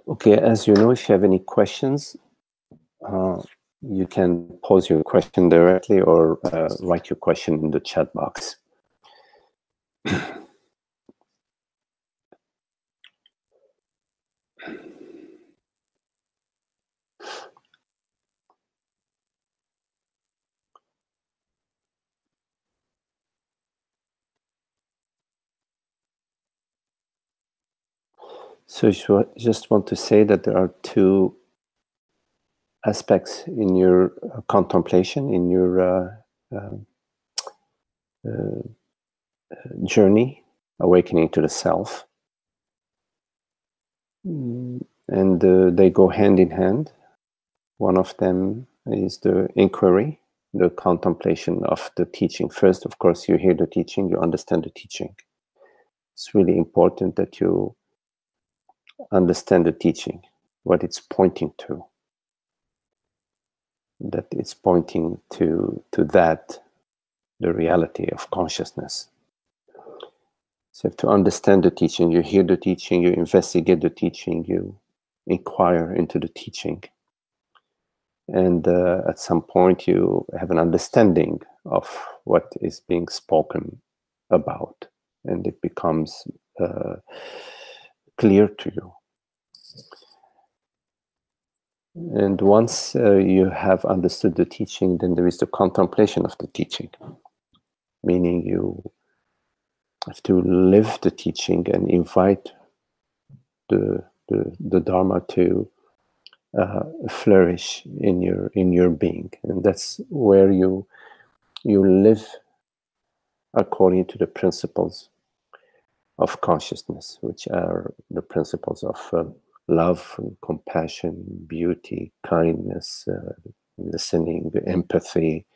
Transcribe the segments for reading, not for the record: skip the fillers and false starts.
Okay, as you know, if you have any questions, you can pose your question directly or write your question in the chat box. So I just want to say that there are two aspects in your contemplation, in your journey, awakening to the self. And they go hand in hand. One of them is the inquiry, the contemplation of the teaching. First, of course, you hear the teaching, you understand the teaching. It's really important that you understand the teaching, what it's pointing to. That it's pointing to that, the reality of consciousness. So you have to understand the teaching, you hear the teaching, you investigate the teaching, you inquire into the teaching. And at some point you have an understanding of what is being spoken about, and it becomes clear to you. And once you have understood the teaching, then there is the contemplation of the teaching, meaning you have to live the teaching and invite the Dharma to flourish in your being, and that's where you live according to the principles of consciousness, which are the principles of love, compassion, beauty, kindness, listening, empathy,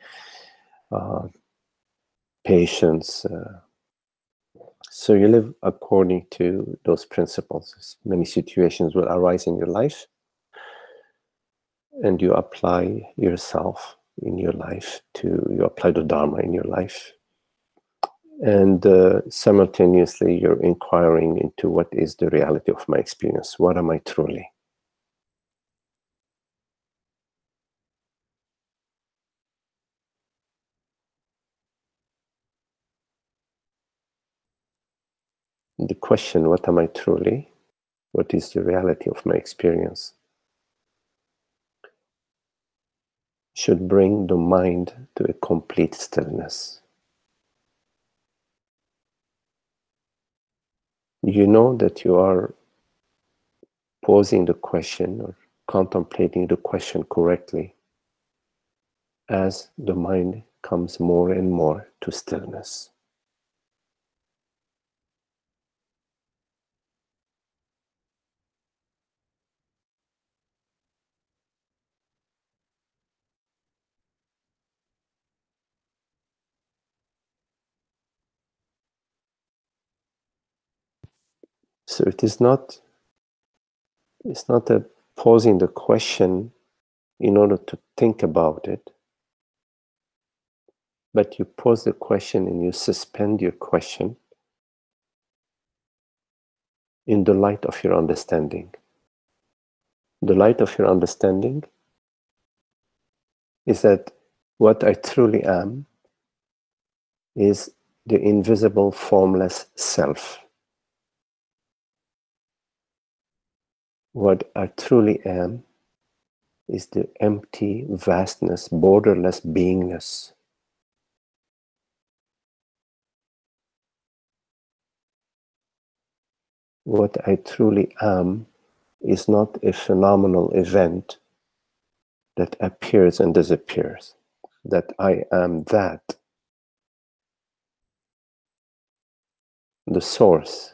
patience. So you live according to those principles. Many situations will arise in your life, and you apply yourself in your life you apply the Dharma in your life. And simultaneously, you're inquiring into what is the reality of my experience. What am I truly? The question, what am I truly? What is the reality of my experience? Should bring the mind to a complete stillness. You know that you are posing the question or contemplating the question correctly as the mind comes more and more to stillness. So it's not a posing the question in order to think about it, but you pose the question and you suspend your question in the light of your understanding. The light of your understanding is that what I truly am is the invisible, formless self. What I truly am is the empty vastness, borderless beingness. What I truly am is not a phenomenal event that appears and disappears. That I am that. The source.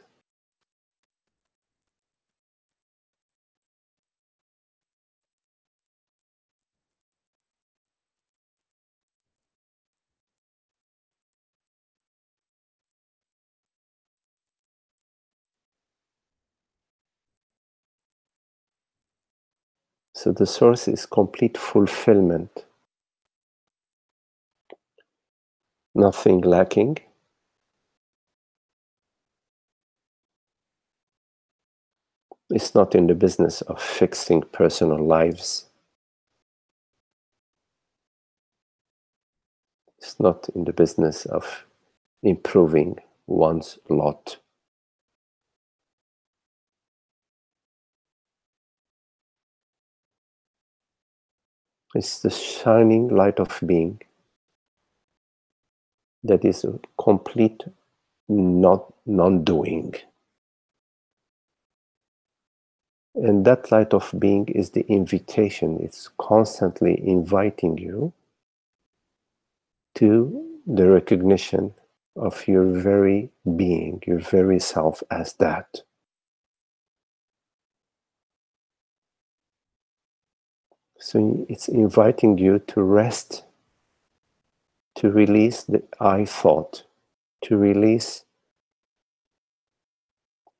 So the source is complete fulfillment. Nothing lacking. It's not in the business of fixing personal lives. It's not in the business of improving one's lot. It's the shining light of being that is a complete non-doing. And that light of being is the invitation. It's constantly inviting you to the recognition of your very being, your very self as that. So it's inviting you to rest, to release the I thought, to release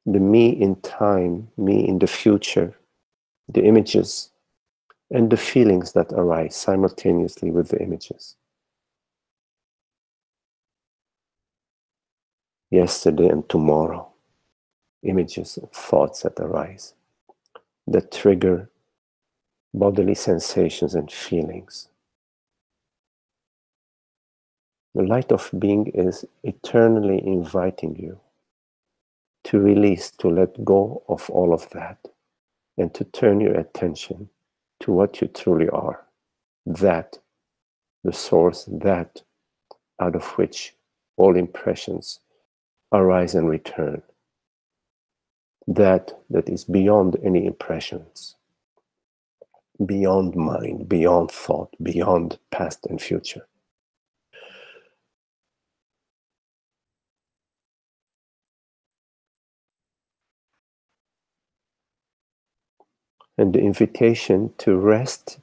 the me in time, me in the future, the images, and the feelings that arise simultaneously with the images. Yesterday and tomorrow, images and thoughts that arise, that trigger bodily sensations and feelings. The light of being is eternally inviting you to release, to let go of all of that, and to turn your attention to what you truly are. That, the source, that out of which all impressions arise and return. That is beyond any impressions, beyond mind, beyond thought, beyond past and future. And the invitation to rest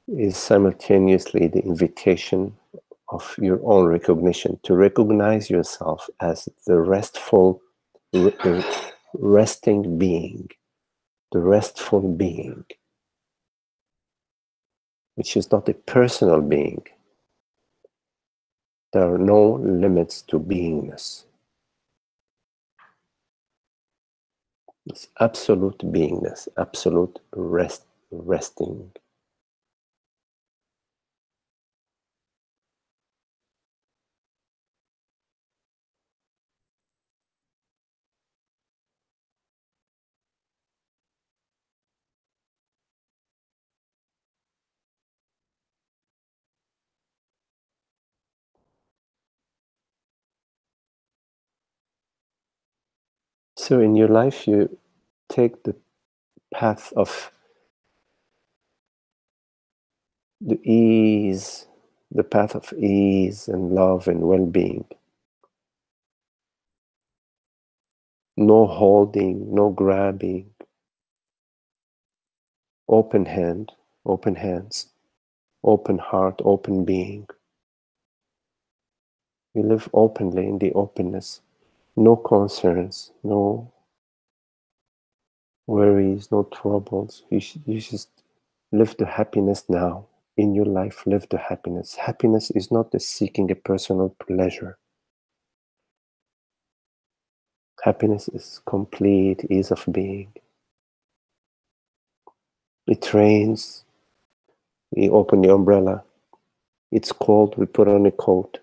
is simultaneously the invitation of your own recognition, to recognize yourself as the restful, resting being, the restful being, which is not a personal being. There are no limits to beingness. It's absolute beingness, absolute resting. So in your life, you take the path of the ease, the path of ease and love and well-being. No holding, no grabbing. Open hand, open hands, open heart, open being. You live openly in the openness. No concerns, no worries, no troubles. You just live the happiness now. In your life, live the happiness. Happiness is not the seeking a personal pleasure. Happiness is complete ease of being. It rains, we open the umbrella. It's cold, we put on a coat.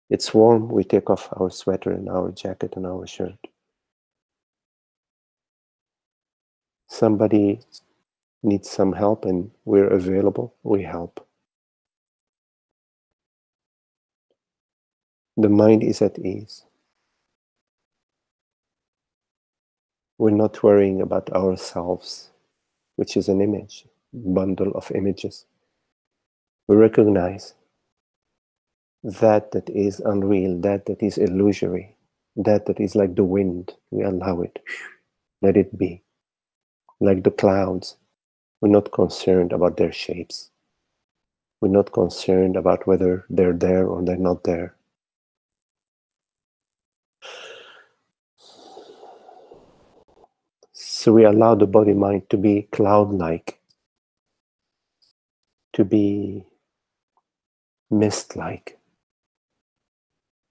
It's warm, we take off our sweater and our jacket and our shirt. Somebody needs some help and we're available, we help. The mind is at ease. We're not worrying about ourselves, which is an image, bundle of images. We recognize that is unreal, that is illusory, that is like the wind. We allow it, let it be. Like the clouds, we're not concerned about their shapes. We're not concerned about whether they're there or they're not there. So we allow the body-mind to be cloud-like, to be mist-like.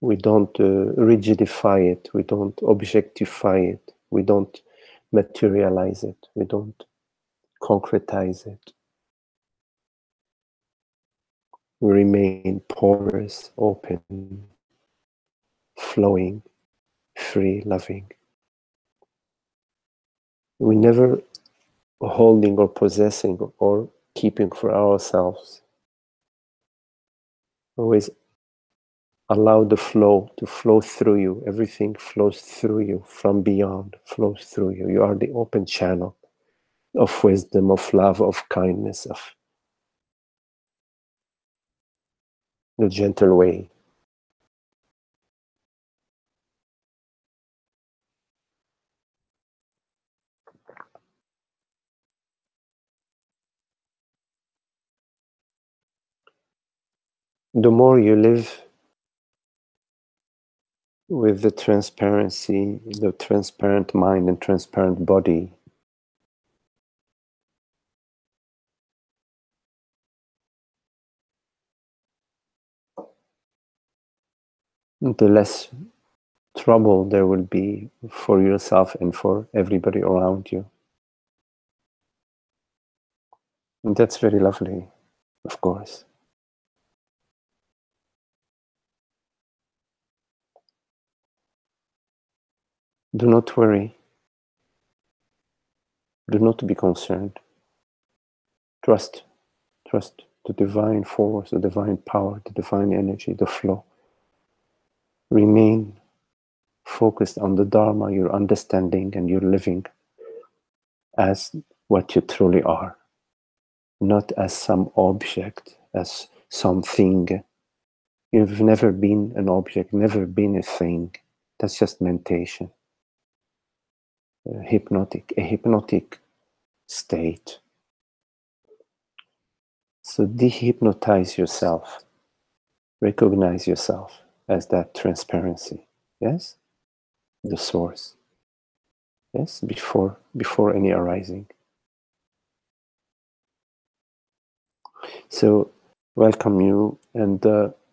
We don't rigidify it, we don't objectify it, we don't materialize it. We don't concretize it. We remain porous, open, flowing, free, loving. We never holding or possessing or keeping for ourselves. Always allow the flow to flow through you. Everything flows through you from beyond, flows through you. You are the open channel of wisdom, of love, of kindness, of the gentle way. The more you live with the transparency, the transparent mind and transparent body, the less trouble there will be for yourself and for everybody around you. And that's very lovely, of course. Do not worry. Do not be concerned. Trust the divine force, the divine power, the divine energy, the flow. Remain focused on the Dharma, your understanding, and your living as what you truly are, not as some object, as something. You've never been an object, never been a thing. That's just mentation. A hypnotic state. So dehypnotize yourself. Recognize yourself as that transparency. Yes? The source. Yes? Before any arising. So welcome you, and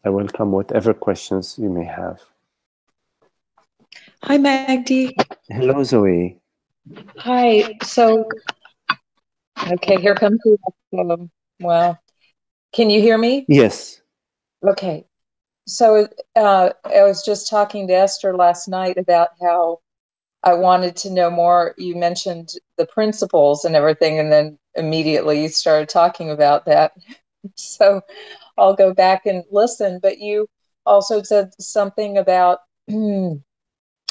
I welcome whatever questions you may have. Hi, Magdi. Hello, Zoe. Hi. So, okay, here comes the well, can you hear me? Yes. Okay. So I was just talking to Esther last night about how I wanted to know more. You mentioned the principles and everything, and then immediately you started talking about that. So I'll go back and listen. But you also said something about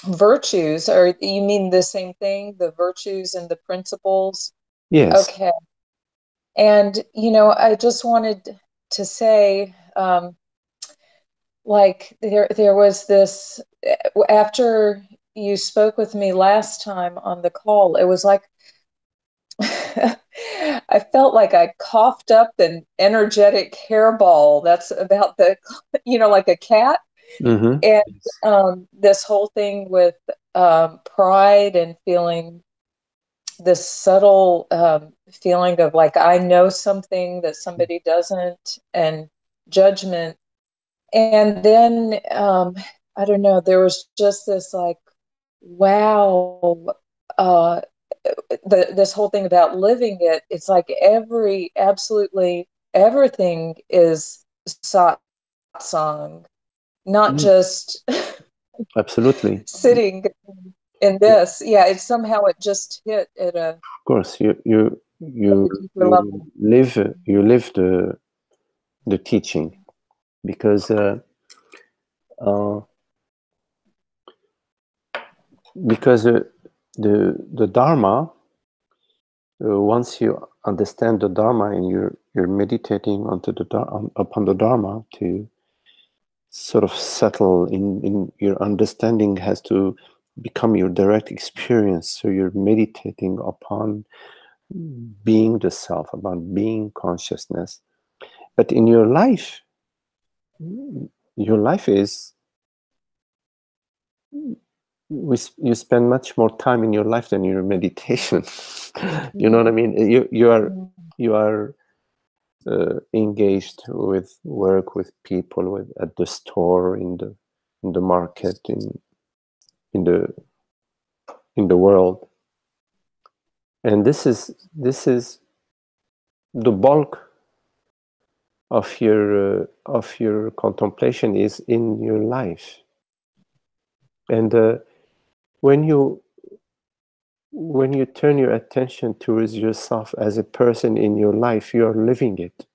virtues, or you mean the same thing, the virtues and the principles? Yes. Okay. And, I just wanted to say, like, there was this, after you spoke with me last time on the call, it was like, I felt like I coughed up an energetic hairball that's about like a cat. Mm-hmm. And this whole thing with pride and feeling this subtle feeling of like I know something that somebody doesn't, and judgment. And then I don't know, there was just this like, wow, uh, this whole thing about living it. It's like absolutely everything is satsang, not just Absolutely. sitting in this. Yeah, it somehow it just hit at a Of course, you deeper level. live the teaching, because the Dharma, once you understand the Dharma and you're meditating upon the Dharma, to sort of settle in your understanding has to become your direct experience. So you're meditating upon being the self, about being consciousness. But in your life is, you spend much more time in your life than your meditation. You know what I mean? You are engaged with work, with people, at the store, in the market, in the world. And this is the bulk of your contemplation is in your life. And when you turn your attention towards yourself as a person in your life, you are living it.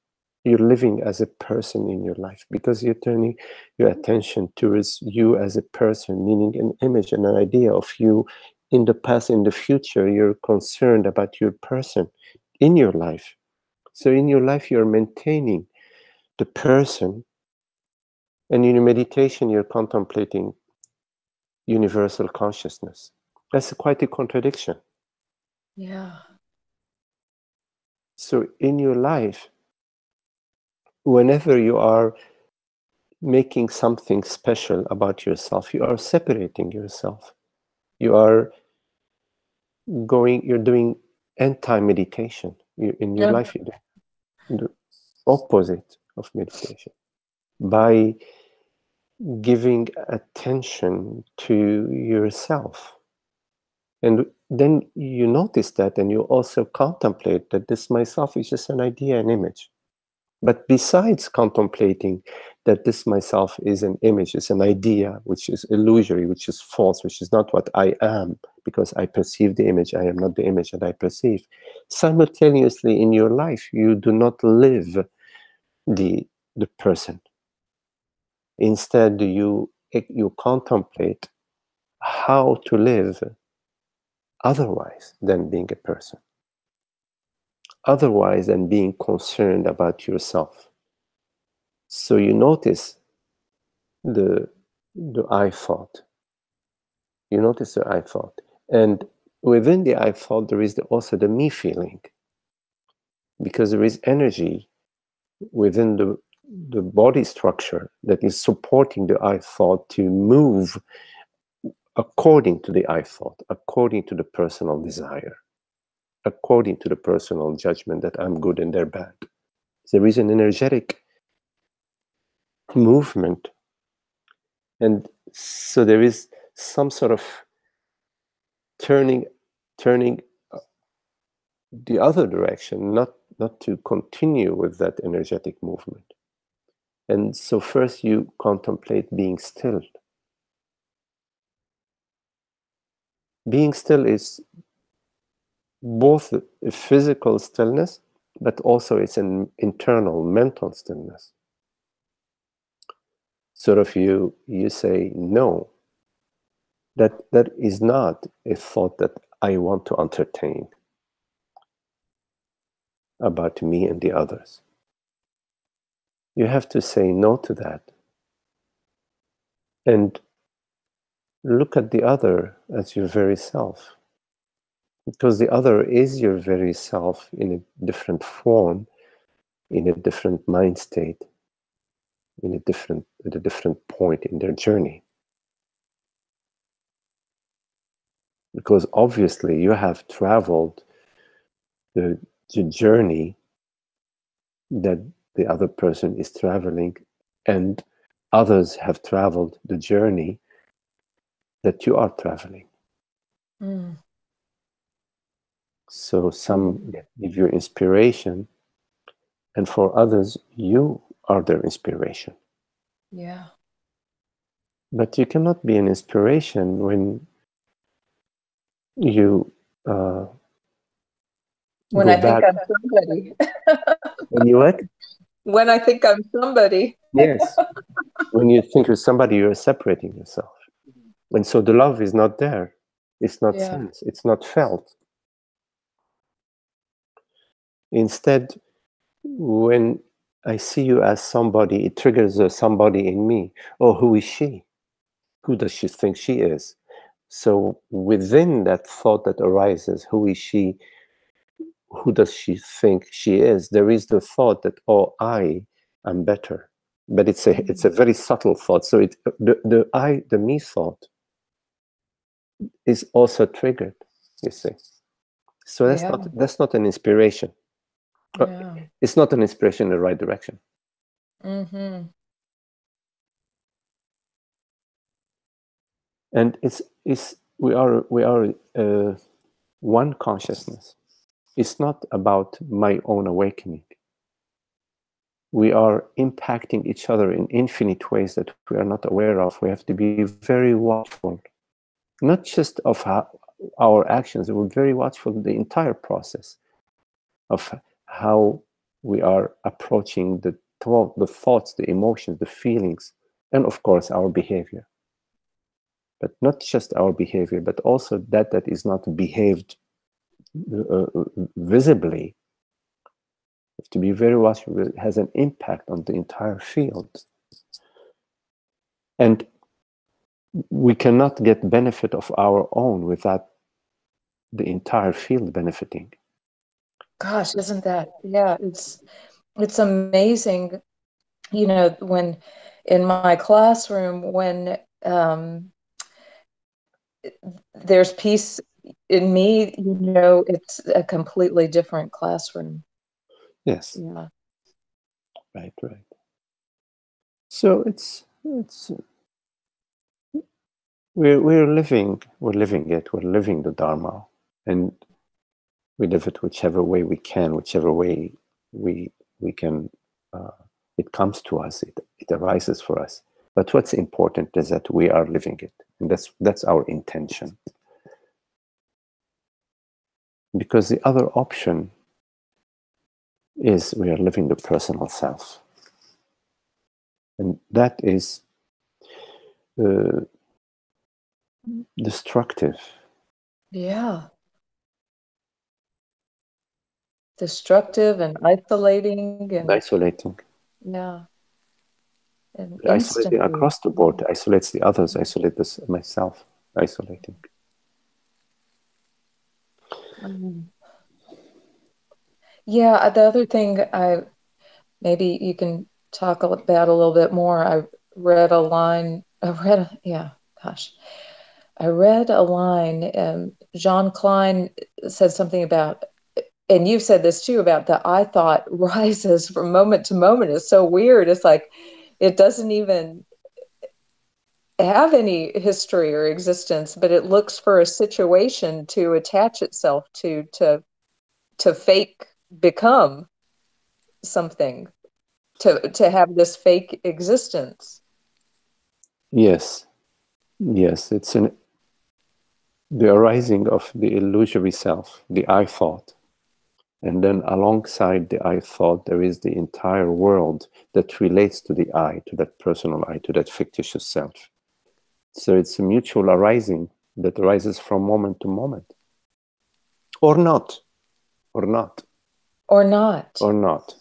You're living as a person in your life, because you're turning your attention towards you as a person, meaning an image and an idea of you in the past, in the future. You're concerned about your person in your life. So in your life, you're maintaining the person, and in your meditation, you're contemplating universal consciousness. That's quite a contradiction. Yeah. So in your life, whenever you are making something special about yourself, you are separating yourself. You're doing anti-meditation. In your Yeah. life, you do the opposite of meditation by giving attention to yourself. And then you notice that, and you also contemplate that this myself is just an idea, an image. But besides contemplating that this myself is an image, is an idea, which is illusory, which is false, which is not what I am, because I perceive the image, I am not the image that I perceive. Simultaneously in your life, you do not live the person. Instead, you contemplate how to live otherwise than being a person, otherwise than being concerned about yourself. So you notice the I thought. You notice the I thought. And within the I thought, there is also the me feeling, because there is energy within the body structure that is supporting the I thought to move according to the I thought, according to the personal desire, according to the personal judgment that I'm good and they're bad. There is an energetic movement. And so there is some sort of turning the other direction, not to continue with that energetic movement. And so first you contemplate being still. Being still is both a physical stillness, but also it's an internal mental stillness. Sort of you say, no, that is not a thought that I want to entertain about me and the others. You have to say no to that and look at the other as your very self, because the other is your very self in a different form, in a different mind state, at a different point in their journey. Because obviously you have traveled the journey that the other person is traveling, and others have traveled the journey that you are traveling. Mm. So some give you inspiration, and for others, you are their inspiration. Yeah. But you cannot be an inspiration when you When go I think back. I'm somebody. When you what? When I think I'm somebody. Yes. When you think of somebody, you're separating yourself. And so the love is not there. It's not Yeah. sensed. It's not felt. Instead, when I see you as somebody, it triggers somebody in me. Oh, who is she? Who does she think she is? So within that thought that arises, who is she? Who does she think she is? There is the thought that, oh, I am better. But it's a very subtle thought. So the me thought is also triggered, you see. So that's not an inspiration. Yeah. It's not an inspiration in the right direction. Mm-hmm. And we are one consciousness. It's not about my own awakening. We are impacting each other in infinite ways that we are not aware of. We have to be very watchful, not just of our actions. We're very watchful of the entire process of how we are approaching the thoughts, the emotions, the feelings, and of course our behavior. But not just our behavior, but also that is not behaved visibly. We have to be very watchful. It has an impact on the entire field. And we cannot get benefit of our own without the entire field benefiting. Gosh, isn't that, yeah, it's amazing, you know, when in my classroom, when there's peace in me, you know, it's a completely different classroom. Yes. Yeah. Right. So it's we're living it. We're living the Dharma, and we live it whichever way we can, whichever way we can. It comes to us. It arises for us. But what's important is that we are living it, and that's our intention. Because the other option is we are living the personal self, and that is destructive. Yeah. Destructive and isolating and Isolating. yeah. And Isolating instantly. across the board. Isolates the others. Isolate myself. Isolating. Yeah, the other thing maybe you can talk about a little bit more. I read a line, I read a line, John Klein said something about, and you've said this too, about the I thought rises from moment to moment. It's so weird. It's like it doesn't even have any history or existence, but it looks for a situation to attach itself to fake become something, to have this fake existence. Yes. It's the arising of the illusory self, the I thought. And then alongside the I thought, there is the entire world that relates to the I, to that personal I, to that fictitious self. So it's a mutual arising that arises from moment to moment. Or not. Or not. Or not. Or not.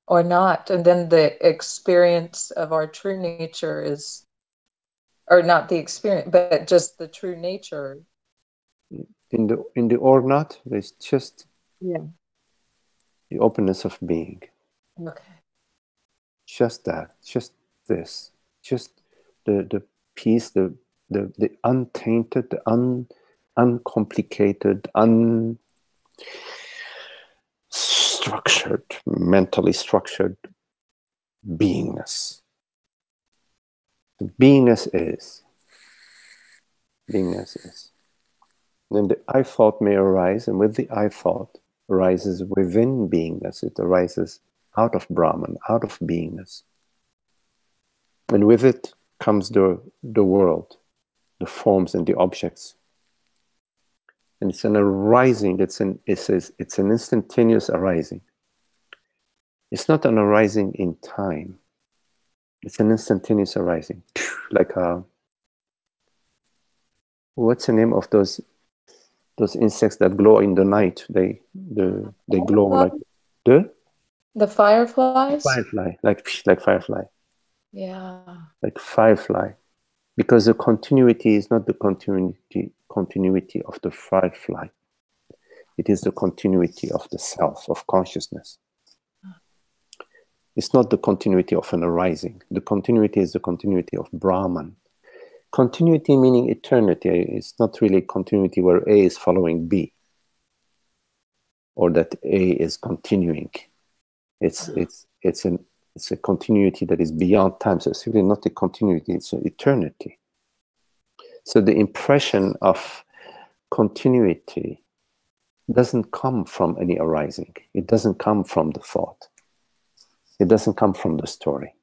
Or not. And then the experience of our true nature is, or not the experience, but just the true nature. In the or not, there's just Yeah. the openness of being. Okay. Just that, just this, just the peace, the untainted, the uncomplicated, unstructured, mentally structured beingness. The beingness is. Beingness is. Then the I thought may arise, and with the I thought arises within beingness. It arises out of Brahman, out of beingness. And with it comes the world, the forms and the objects. And it's an arising, it's an instantaneous arising. It's not an arising in time. It's an instantaneous arising. Like what's the name of those insects that glow in the night? They glow like the fireflies? firefly, like firefly. Yeah. Like firefly. Because the continuity is not the continuity of the firefly. It is the continuity of the self, of consciousness. It's not the continuity of an arising. The continuity is the continuity of Brahman. Continuity meaning eternity. It's not really continuity where A is following B, or that A is continuing. It's It's a continuity that is beyond time. So it's really not a continuity, it's an eternity. So the impression of continuity doesn't come from any arising. It doesn't come from the thought. It doesn't come from the story.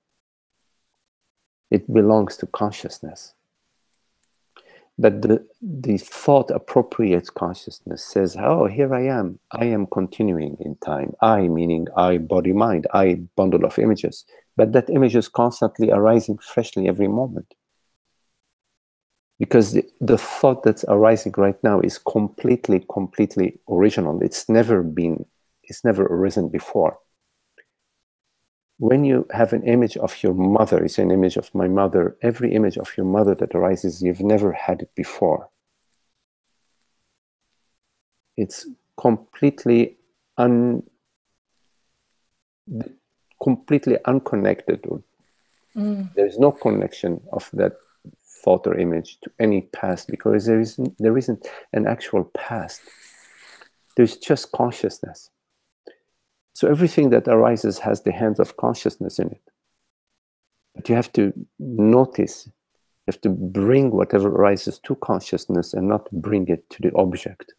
It belongs to consciousness. But the thought appropriates consciousness, says, oh, here I am continuing in time. I, meaning I, body, mind, I, bundle of images. But that image is constantly arising freshly every moment. Because the thought that's arising right now is completely original. It's never arisen before. When you have an image of your mother, it's an image of my mother, every image of your mother that arises, you've never had it before. It's completely unconnected. There's no connection of that thought or image to any past, because there isn't an actual past. There's just consciousness. So everything that arises has the hands of consciousness in it. But you have to notice, you have to bring whatever arises to consciousness and not bring it to the object.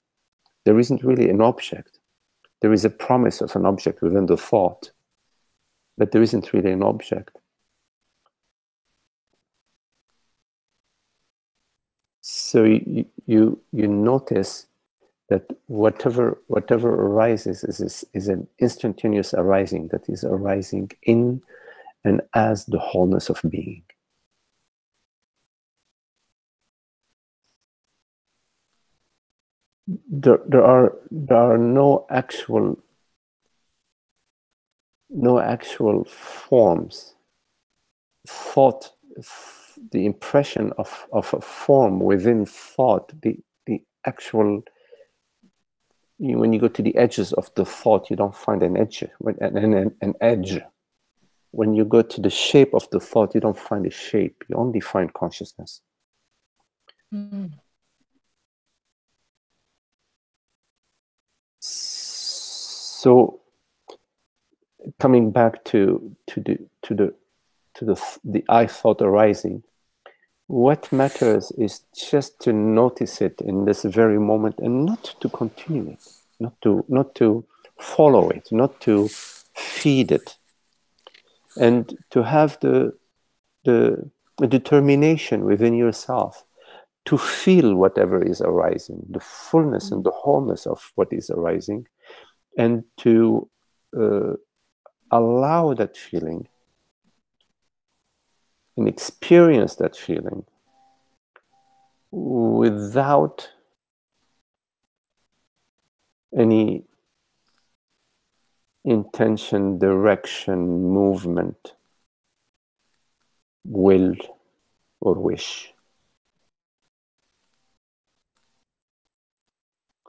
There isn't really an object. There is a promise of an object within the thought, but there isn't really an object. So you notice that whatever arises is an instantaneous arising that is arising in and as the wholeness of being. There are no actual forms. Thought, the impression of a form within thought, the actual, when you go to the edges of the thought, you don't find an edge. An edge. When you go to the shape of the thought, you don't find a shape. You only find consciousness. So, coming back to the I thought arising, what matters is just to notice it in this very moment and not to continue it, not to follow it, not to feed it, and to have the determination within yourself to feel whatever is arising, the fullness and the wholeness of what is arising, and to allow that feeling and experience that feeling without any intention, direction, movement, will, or wish.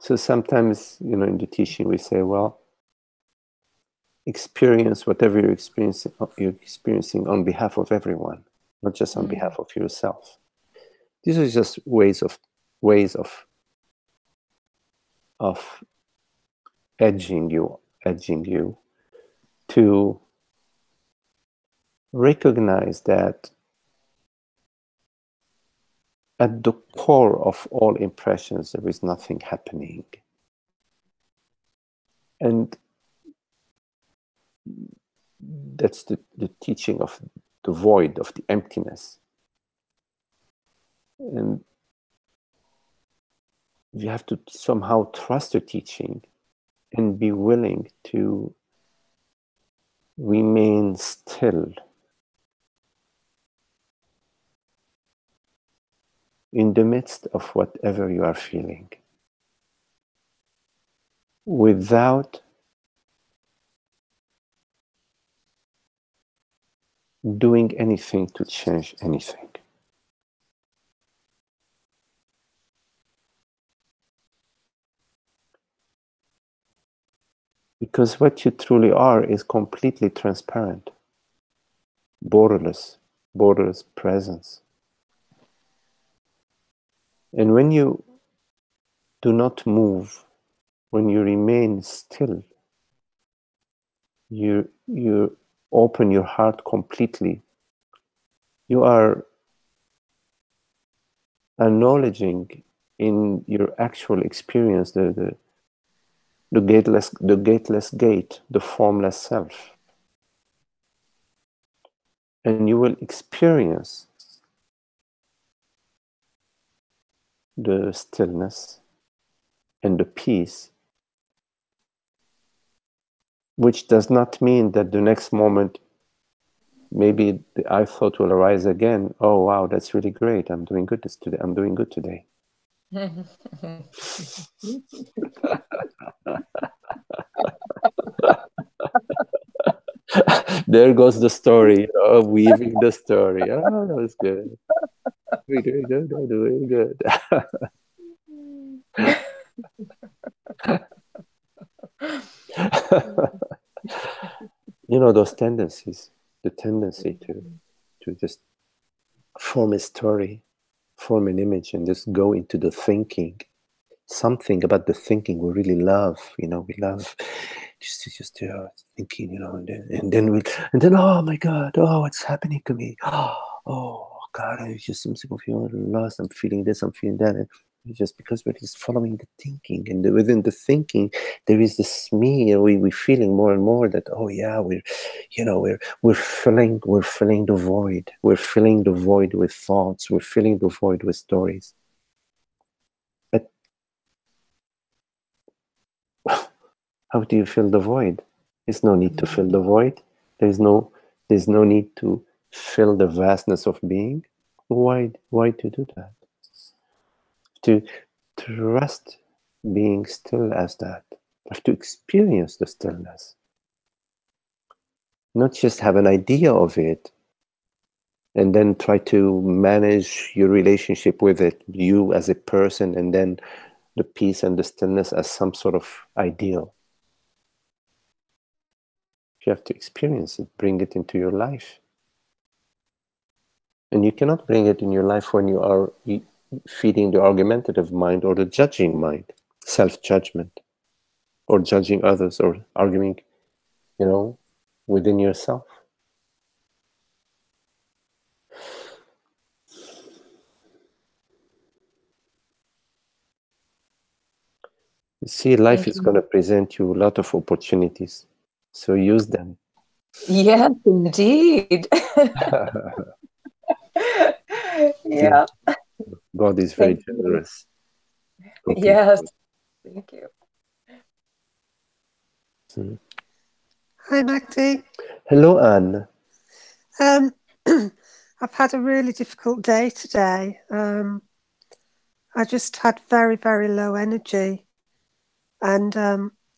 So sometimes, in the teaching we say, well, experience whatever you're experiencing on behalf of everyone, not just on behalf of yourself. These are just ways of edging you to recognize that at the core of all impressions there is nothing happening. And that's the teaching of the void, of the emptiness. And you have to somehow trust the teaching and be willing to remain still in the midst of whatever you are feeling, without doing anything to change anything. Because what you truly are is completely transparent, borderless presence. And when you do not move, when you remain still, you're open your heart completely, you are acknowledging in your actual experience the gateless gate, the formless self. And you will experience the stillness and the peace, which does not mean that the next moment maybe the I thought will arise again. Oh wow, that's really great. I'm doing good today. I'm doing good today. There goes the story, weaving the story. Oh, that was good. Very good, very good. You know, those tendencies, the tendency to just form a story, form an image, and just go into the thinking. Something about the thinking we really love. You know, we love just thinking. You know, and then oh my God, oh what's happening to me? Oh God, I just am feeling lost. I'm feeling this. I'm feeling that. And just because we're just following the thinking, and within the thinking, there is this me. We're feeling more and more that yeah, we're filling the void. We're filling the void with thoughts. We're filling the void with stories. But how do you fill the void? There's no need to fill the void. There's no need to fill the vastness of being. Why to do that? To trust being still as that. Have to experience the stillness. Not just have an idea of it and then try to manage your relationship with it, you as a person, and then the peace and the stillness as some sort of ideal. You have to experience it, bring it into your life. And you cannot bring it in your life when you are feeding the argumentative mind or the judging mind, self-judgment, or judging others, or arguing, within yourself. You see, life is going to present you a lot of opportunities, so use them. Yes, indeed. Yeah. God is very generous. Yes. Thank you. Hi, Magdi. Hello, Anne. I've had a really difficult day today. I just had very, very low energy. And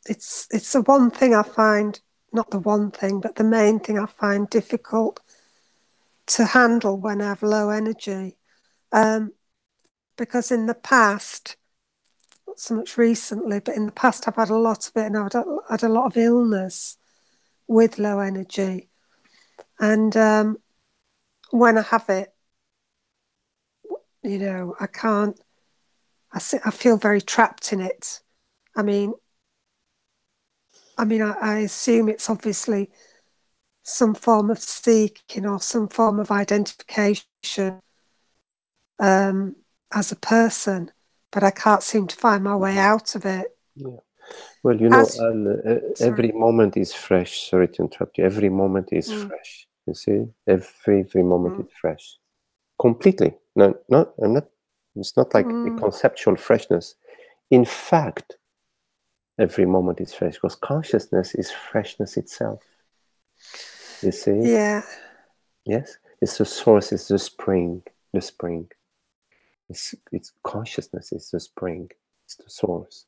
it's the one thing I find, not the one thing, but the main thing I find difficult to handle when I have low energy. Because in the past, not so much recently, but in the past I've had a lot of it, and I've had a lot of illness with low energy. And when I have it, I can't, I feel very trapped in it. I mean, I assume it's obviously some form of seeking or some form of identification as a person, but I can't seem to find my way out of it. Yeah. Well, every moment is fresh. Sorry to interrupt you. Every moment is fresh. You see, every moment is fresh, completely. No, I'm not. It's not like a conceptual freshness. In fact, every moment is fresh because consciousness is freshness itself. You see? Yeah. Yes, it's the source. It's the spring. The spring. It's consciousness. It's the spring. It's the source.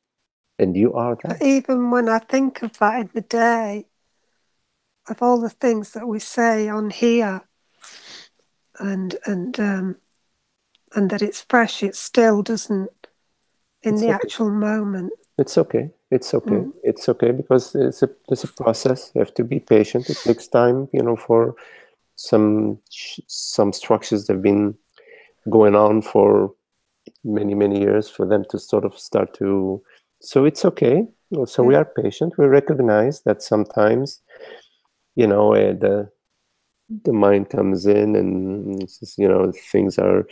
And you are that. But even when I think of that in the day, of all the things that we say on here, and that it's fresh, it still doesn't in the actual moment. It's okay. It's okay. It's okay because it's a process. You have to be patient. It takes time, for some structures that have been going on for many, many years for them to sort of start to. So it's okay. So we are patient. We recognize that sometimes the mind comes in and it's just, things are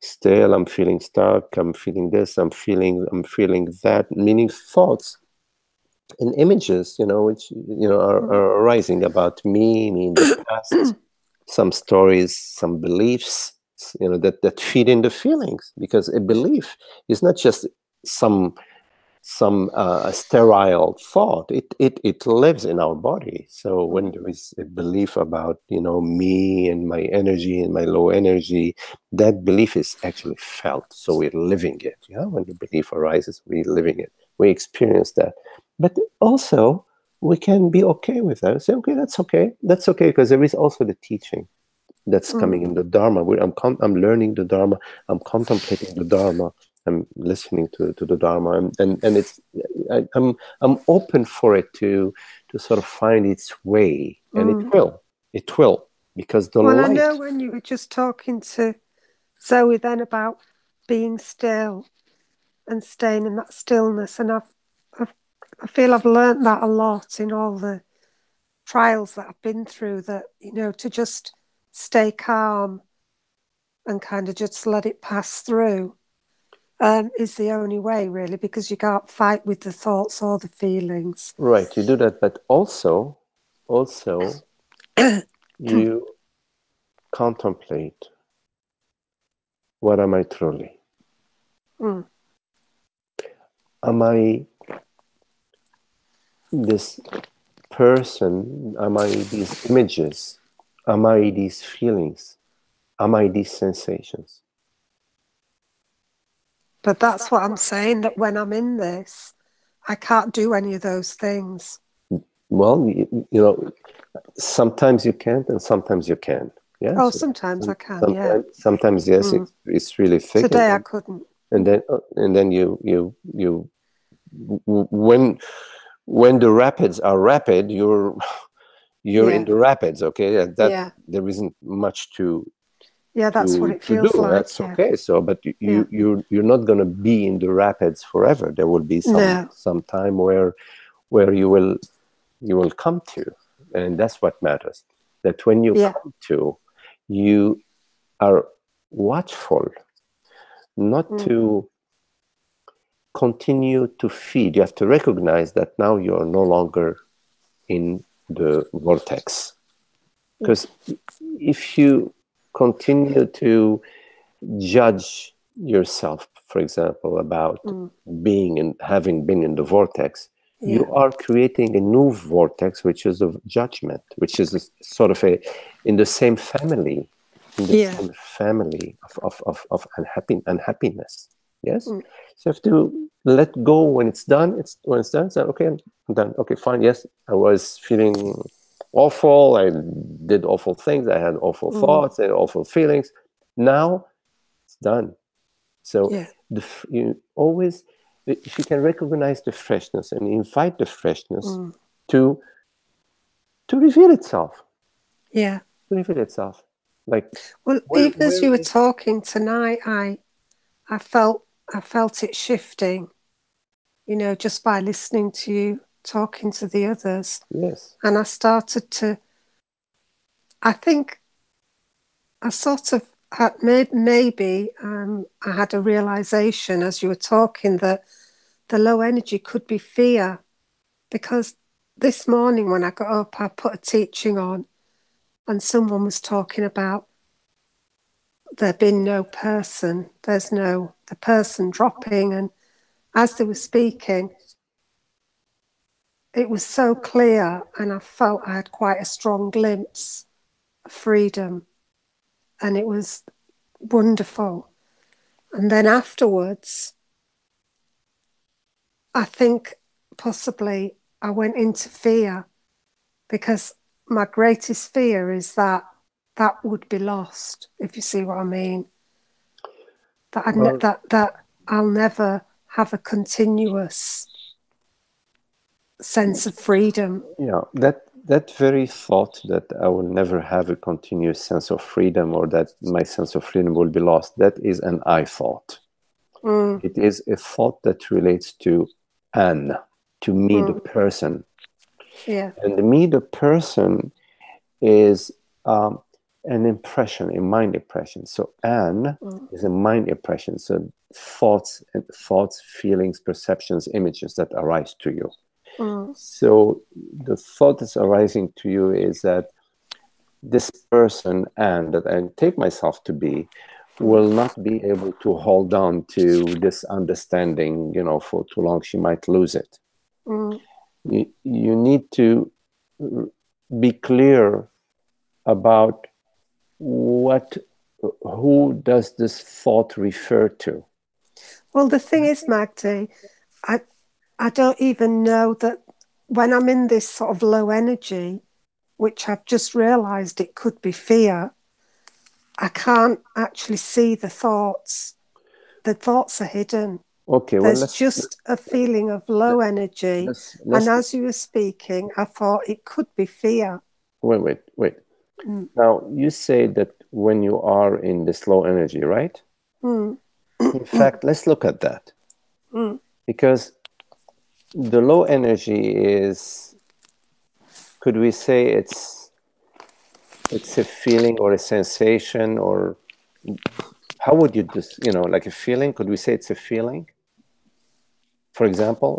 still. I'm feeling stuck. I'm feeling this. I'm feeling that. Meaning thoughts and images, which are arising about me in the past. Some stories, some beliefs, that feed in the feelings. Because a belief is not just some sterile thought. It lives in our body. So when there is a belief about me and my energy and my low energy, that belief is actually felt. So we're living it. When the belief arises, we're living it. We experience that. But also we can be okay with that. Say, okay, that's okay, because there is also the teaching that's coming in the Dharma. I'm learning the Dharma. I'm contemplating the Dharma. I'm listening to the Dharma, and it's I'm open for it to sort of find its way, and it will, because the Well, light. I know when you were just talking to Zoe then about being still and staying in that stillness, and I feel I've learned that a lot in all the trials that I've been through, that to just stay calm and kind of just let it pass through is the only way, really, because you can't fight with the thoughts or the feelings. Right, you do that, but also you contemplate, what am I truly? Am I this person? Am I these images? Am I these feelings? Am I these sensations? But that's what I'm saying, that when I'm in this, I can't do any of those things. Well, sometimes you can't and sometimes you can. Yeah. Oh, sometimes I can, Sometimes yes, it's really thick. Today I couldn't. And then you when the rapids are rapid, you're in the rapids. Okay, there isn't much to. Yeah, that's what it feels like. That's okay. So, but you're not going to be in the rapids forever. There will be some time where you will come to, and that's what matters. That when you come to, you are watchful, not to continue to feed. You have to recognize that now you are no longer in the vortex. Because if you continue to judge yourself, for example, about being and having been in the vortex, you are creating a new vortex, which is of judgment, which is sort of in the same family, same family of unhappiness. Yes. So you have to let go when it's done. So, okay, I'm done. Okay, fine. Yes, I was feeling awful. I did awful things. I had awful thoughts and awful feelings. Now it's done. So you always, if you can recognize the freshness and invite the freshness to reveal itself. Yeah. To reveal itself. Like, well, even as you were talking tonight, I felt it shifting, just by listening to you talking to the others. Yes. And I started to, I think I sort of had, maybe I had a realization as you were talking that the low energy could be fear, because this morning when I got up, I put a teaching on and someone was talking about there being no person, the person dropping, and as they were speaking, it was so clear, and I felt I had quite a strong glimpse of freedom, and it was wonderful. And then afterwards, I think possibly I went into fear, because my greatest fear is that would be lost, if you see what I mean. That I'll never have a continuous sense of freedom. Yeah, that very thought that I will never have a continuous sense of freedom, or that my sense of freedom will be lost, that is an I thought. It is a thought that relates to Anne, to me, the person. Yeah. And me, the person, is an impression, a mind impression. So an is a mind impression. So thoughts, feelings, perceptions, images that arise to you. So the thought that's arising to you is that this person, and that I take myself to be, will not be able to hold on to this understanding, for too long. She might lose it. You need to be clear about who does this thought refer to? Well, the thing is, Magdi, I don't even know that when I'm in this sort of low energy, which I've just realized it could be fear, I can't actually see the thoughts. The thoughts are hidden. Okay, well, there's just a feeling of low energy. And as you were speaking, I thought it could be fear. Wait. Now, you say that when you are in this low energy, right? In fact, let's look at that. Because the low energy is, could we say it's a feeling or a sensation, or how would you just, like a feeling? Could we say it's a feeling, for example,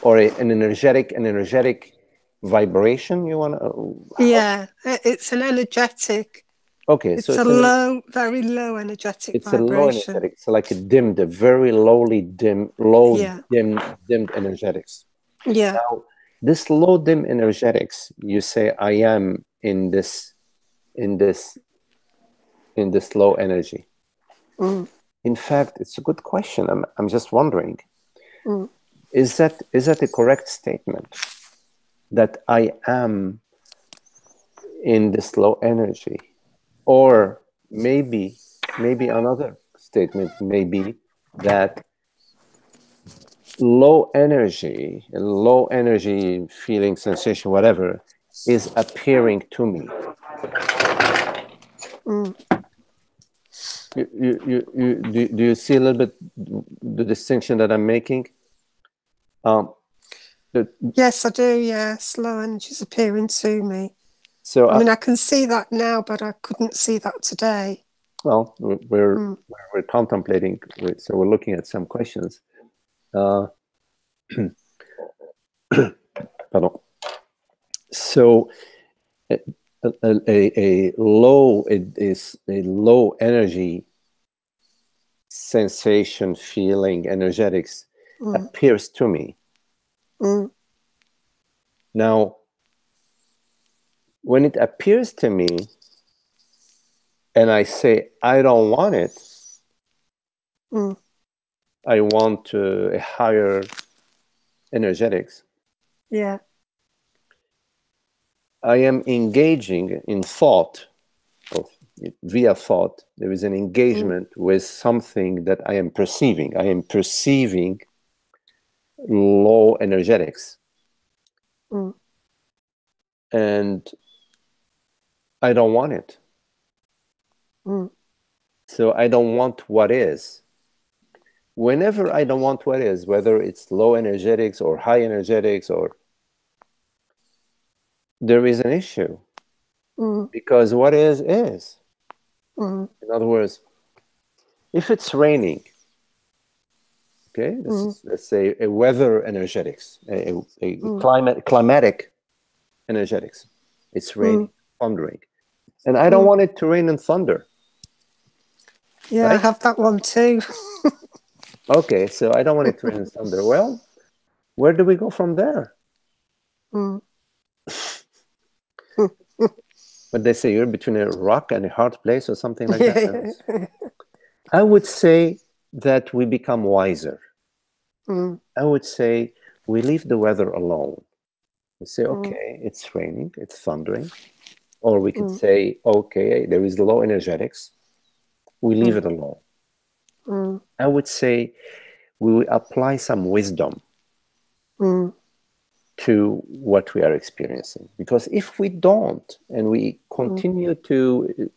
or an energetic vibration? You want to? Yeah, it's an energetic. Okay, it's so it's very low energetic it's vibration. a low energetic. It's like a very dimmed energetics. Yeah. Now, this low dim energetics, you say, I am in this low energy. In fact, it's a good question. I'm just wondering, is that a correct statement, that I am in this low energy? Or maybe another statement may be that low energy feeling, sensation, whatever, is appearing to me. Do you see a little bit the distinction that I'm making? Yes, I do. Yes, low energy is appearing to me. So I mean, I can see that now, but I couldn't see that today. Well, we're contemplating, so we're looking at some questions. Pardon. So a low energy sensation, feeling, energetics appears to me. Now, when it appears to me and I say, I don't want it, I want a higher energetics. Yeah. I am engaging in thought, or via thought. There is an engagement with something that I am perceiving. I am perceiving low energetics. And I don't want it. So I don't want what is. Whenever I don't want what is, whether it's low energetics or high energetics, or there is an issue. Because what is. In other words, if it's raining, okay, this is, let's say, a weather energetics, a climatic energetics. It's raining, thundering. And I don't want it to rain and thunder. Yeah, right? I have that one too. Okay, so I don't want it to rain and thunder. Well, where do we go from there? But they say you're between a rock and a hard place or something like that. I would say that we become wiser. I would say we leave the weather alone. We say, okay, it's raining, it's thundering. Or we could say, okay, there is low energetics. We leave it alone. I would say we will apply some wisdom to what we are experiencing. Because if we don't, and we continue to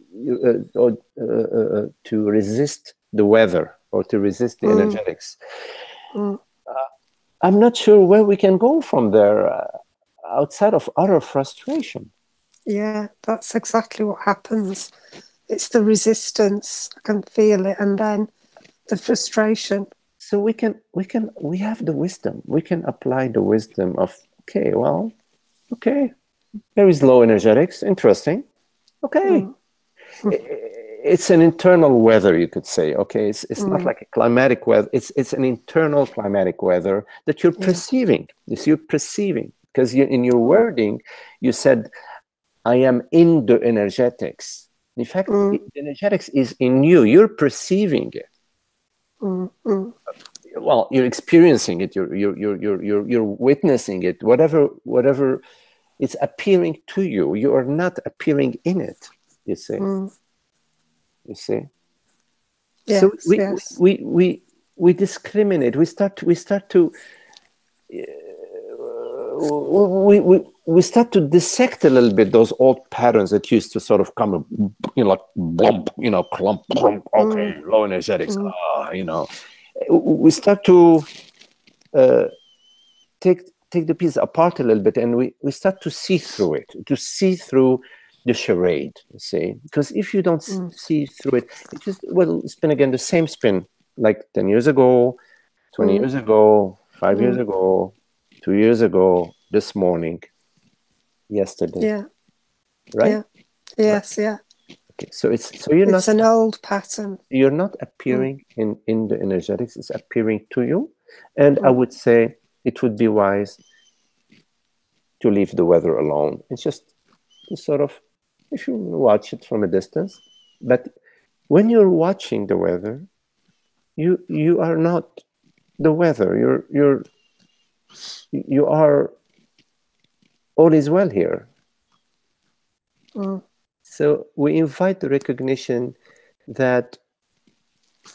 resist the weather or to resist the energetics, I'm not sure where we can go from there outside of utter frustration. Yeah, that's exactly what happens. It's the resistance. I can feel it, and then the frustration. So we have the wisdom. We can apply the wisdom of, okay, well, okay, there is low energetics. Interesting. Okay. It's an internal weather, you could say. Okay, it's not like a climatic weather. It's an internal climatic weather that you're perceiving. Yes, you're perceiving, because in your wording you said, "I am in the energetics." In fact, the energetics is in you. You're perceiving it. Well, you're experiencing it. You're witnessing it. Whatever, it's appearing to you. You are not appearing in it. You see. You see. Yes, So yes. we discriminate. We start to we start to dissect a little bit those old patterns that used to sort of come, like blump, clump, clump, okay, low energetics, we start to take the piece apart a little bit, and we start to see through it, to see through the charade, you see. Because if you don't see through it, it just spin again, the same spin, like 10 years ago, 20 years ago, 5 years ago, 2 years ago, this morning, yesterday. Yeah. Right? Yeah. Yes, yeah. Okay, so you're not, it's an old pattern. You're not appearing in the energetics, it's appearing to you. And I would say it would be wise to leave the weather alone. It's just to sort of, if you watch it from a distance, but when you're watching the weather, you are not the weather. You are, all is well here. So we invite the recognition that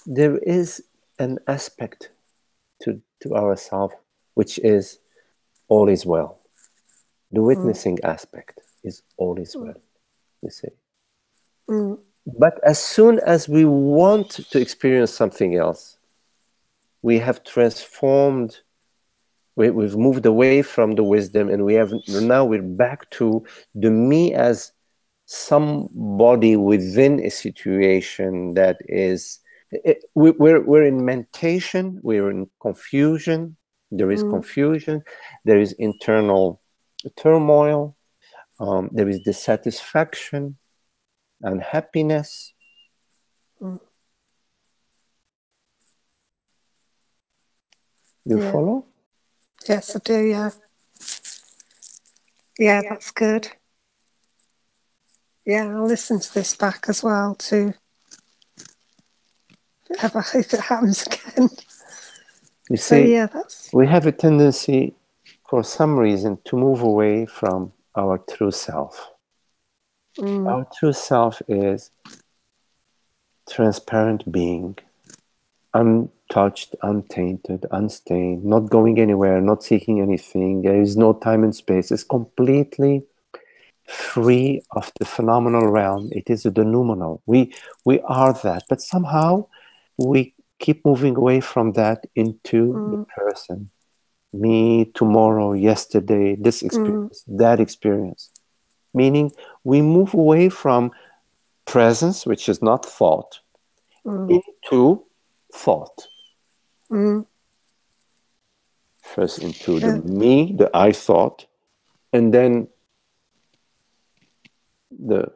there is an aspect to ourselves which is all is well. The witnessing aspect is all is well, you see. But as soon as we want to experience something else, we have transformed, we've moved away from the wisdom, and now we're back to the me as somebody within a situation that is, we're in mentation, we're in confusion. There is confusion, there is internal turmoil, there is dissatisfaction, unhappiness. You follow? Yes, I do, yeah. Yeah, that's good. Yeah, I'll listen to this back as well too. If it happens again. You see, yeah, we have a tendency, for some reason, to move away from our true self. Our true self is transparent being, untouched, untainted, unstained, not going anywhere, not seeking anything. There is no time and space. It's completely free of the phenomenal realm. It is the noumenal. We are that, but somehow we keep moving away from that into the person. Me, tomorrow, yesterday, this experience, that experience. Meaning we move away from presence, which is not thought, into thought. First into the me, the I thought, and then the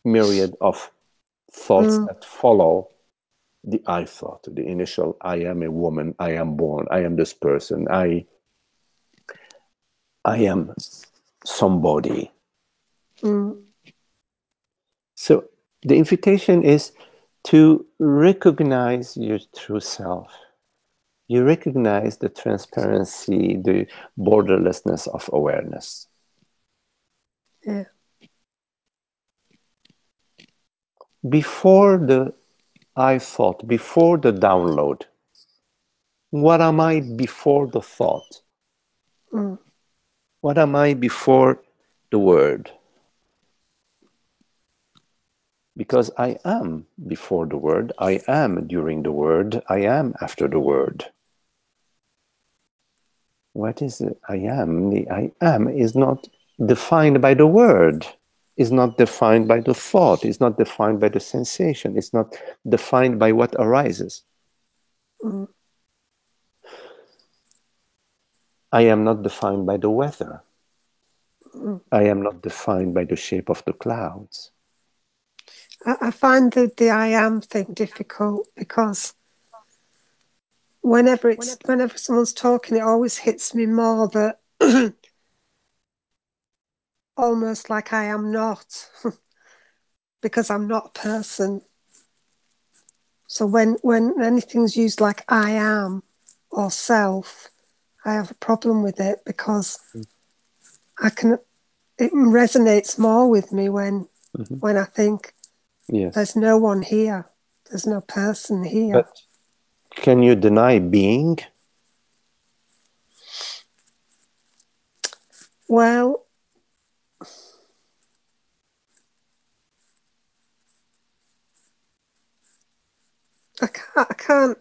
myriad of thoughts that follow the I thought, the initial I am a woman, I am born, I am this person, I am somebody. So the invitation is to recognize your true self. You recognize the transparency, the borderlessness of awareness. Yeah. Before the I thought, before the download, what am I before the thought? What am I before the word? Because I am before the word, I am during the word, I am after the word. What is it? I am? The I am is not defined by the word. is not defined by the thought, is not defined by the sensation, it's not defined by what arises. Mm. I am not defined by the weather. Mm. I am not defined by the shape of the clouds. I find the I am thing difficult because whenever someone's talking, it always hits me more that almost like I am not because I'm not a person. So when anything's used like I am or self, I have a problem with it because it resonates more with me when I think Yes. there's no one here, there's no person here. But can you deny being? Well, I can't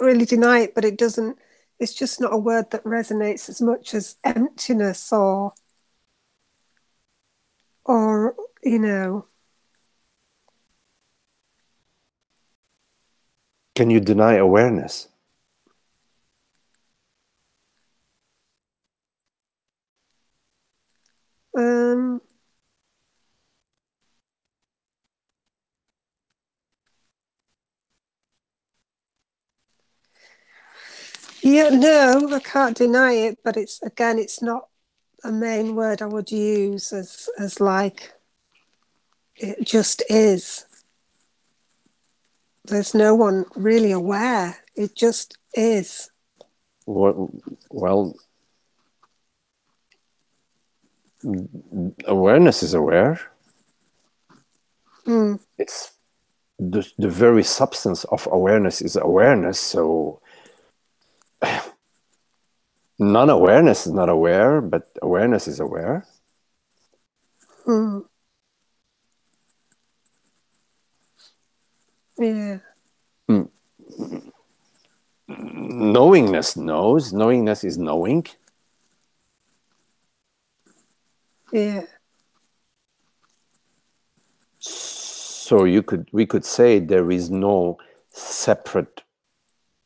really deny it, but it's just not a word that resonates as much as emptiness or you know. Can you deny awareness? Yeah, no, I can't deny it, but it's not a main word I would use as like it just is. There's no one really aware. It just is. Well, awareness is aware. Mm. It's the very substance of awareness is awareness. So non-awareness is not aware, but awareness is aware. Mm. Yeah. Mm. Knowingness knows. Knowingness is knowing. Yeah. So we could say there is no separate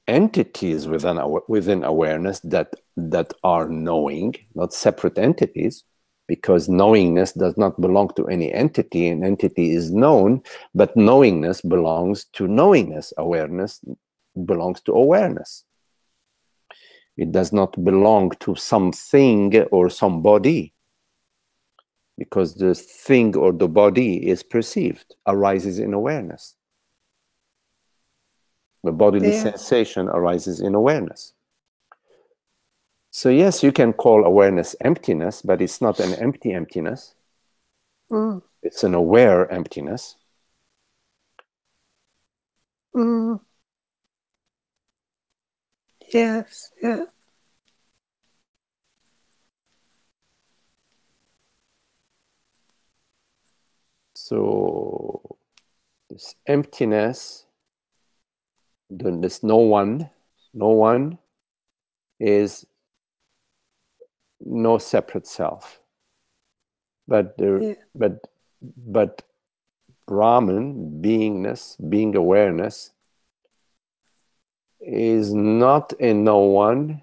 entities within awareness that are knowing, not separate entities, because knowingness does not belong to any entity. An entity is known, but knowingness belongs to knowingness. Awareness belongs to awareness. It does not belong to something or somebody, because the thing or the body is perceived, arises in awareness. The bodily sensation arises in awareness. So yes, you can call awareness emptiness, but it's not an empty emptiness. Mm. It's an aware emptiness. Mm. Yes, yeah. So this emptiness, this no one is no separate self. But but Brahman, beingness, being awareness, is not a no one,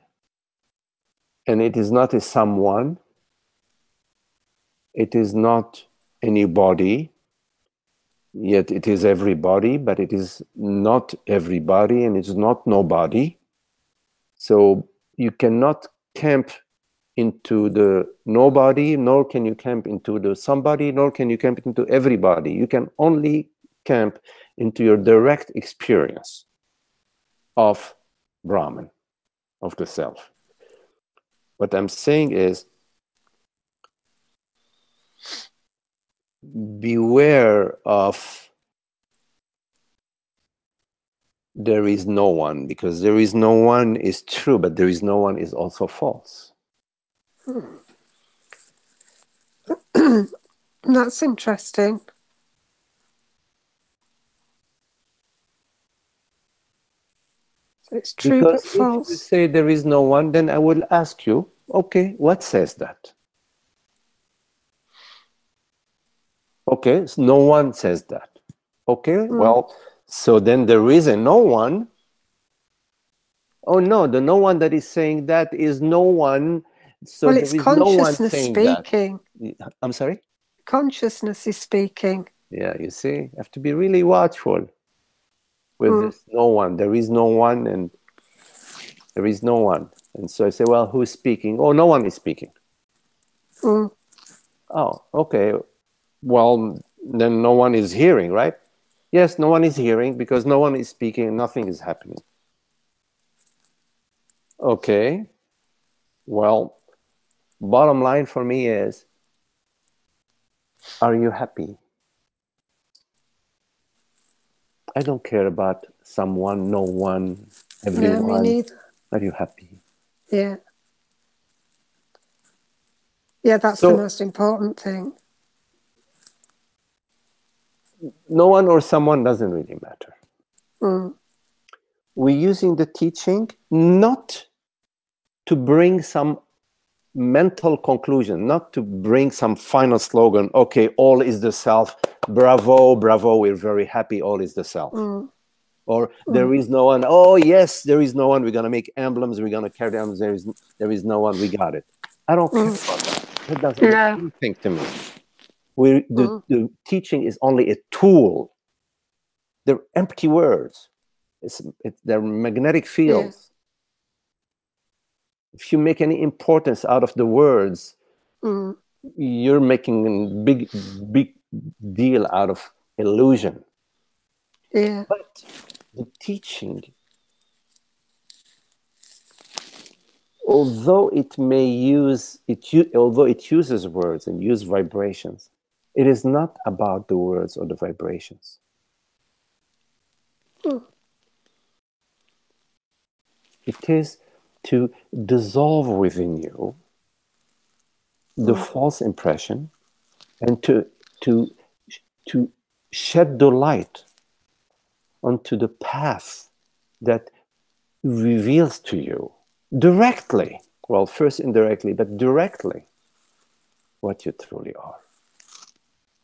and it is not a someone. It is not anybody, yet it is everybody, but it is not everybody, and it's not nobody. So you cannot camp into the nobody, nor can you camp into the somebody, nor can you camp into everybody. You can only camp into your direct experience of Brahman, of the self. What I'm saying is, beware of there is no one, because there is no one is true, but there is no one is also false. That's interesting. So it's true Because but if you false. say there is no one, then I will ask you, okay, what says that? Okay, so no one says that. Okay, well, so then there is a no one. Oh no, the no one that is saying that is no one. So well, there it's is no one consciousness saying speaking. that. I'm sorry? Consciousness is speaking. Yeah, you see, you have to be really watchful with this no one. There is no one, and there is no one. And so I say, well, who's speaking? Oh, no one is speaking. Mm. Oh, okay. Well, then no one is hearing, right? Yes, no one is hearing because no one is speaking and nothing is happening. Okay. Well, bottom line for me is, are you happy? I don't care about someone, no one, No, me everyone. neither. Are you happy? Yeah. Yeah, that's the So most important thing. no one or someone doesn't really matter. Mm. We're using the teaching not to bring some mental conclusion, not to bring some final slogan, okay, all is the self, bravo, bravo, we're very happy, all is the self. Or there is no one, oh yes, there is no one, we're going to make emblems, we're going to carry emblems, there is no one, we got it. I don't care about that. That doesn't mean anything to me. The teaching is only a tool. They're empty words. They're magnetic fields. If you make any importance out of the words, you're making a big deal out of illusion. Yeah. But the teaching, although it uses words and use vibrations, it is not about the words or the vibrations. It is to dissolve within you the false impression and to shed the light onto the path that reveals to you directly, well, first indirectly, but directly, what you truly are.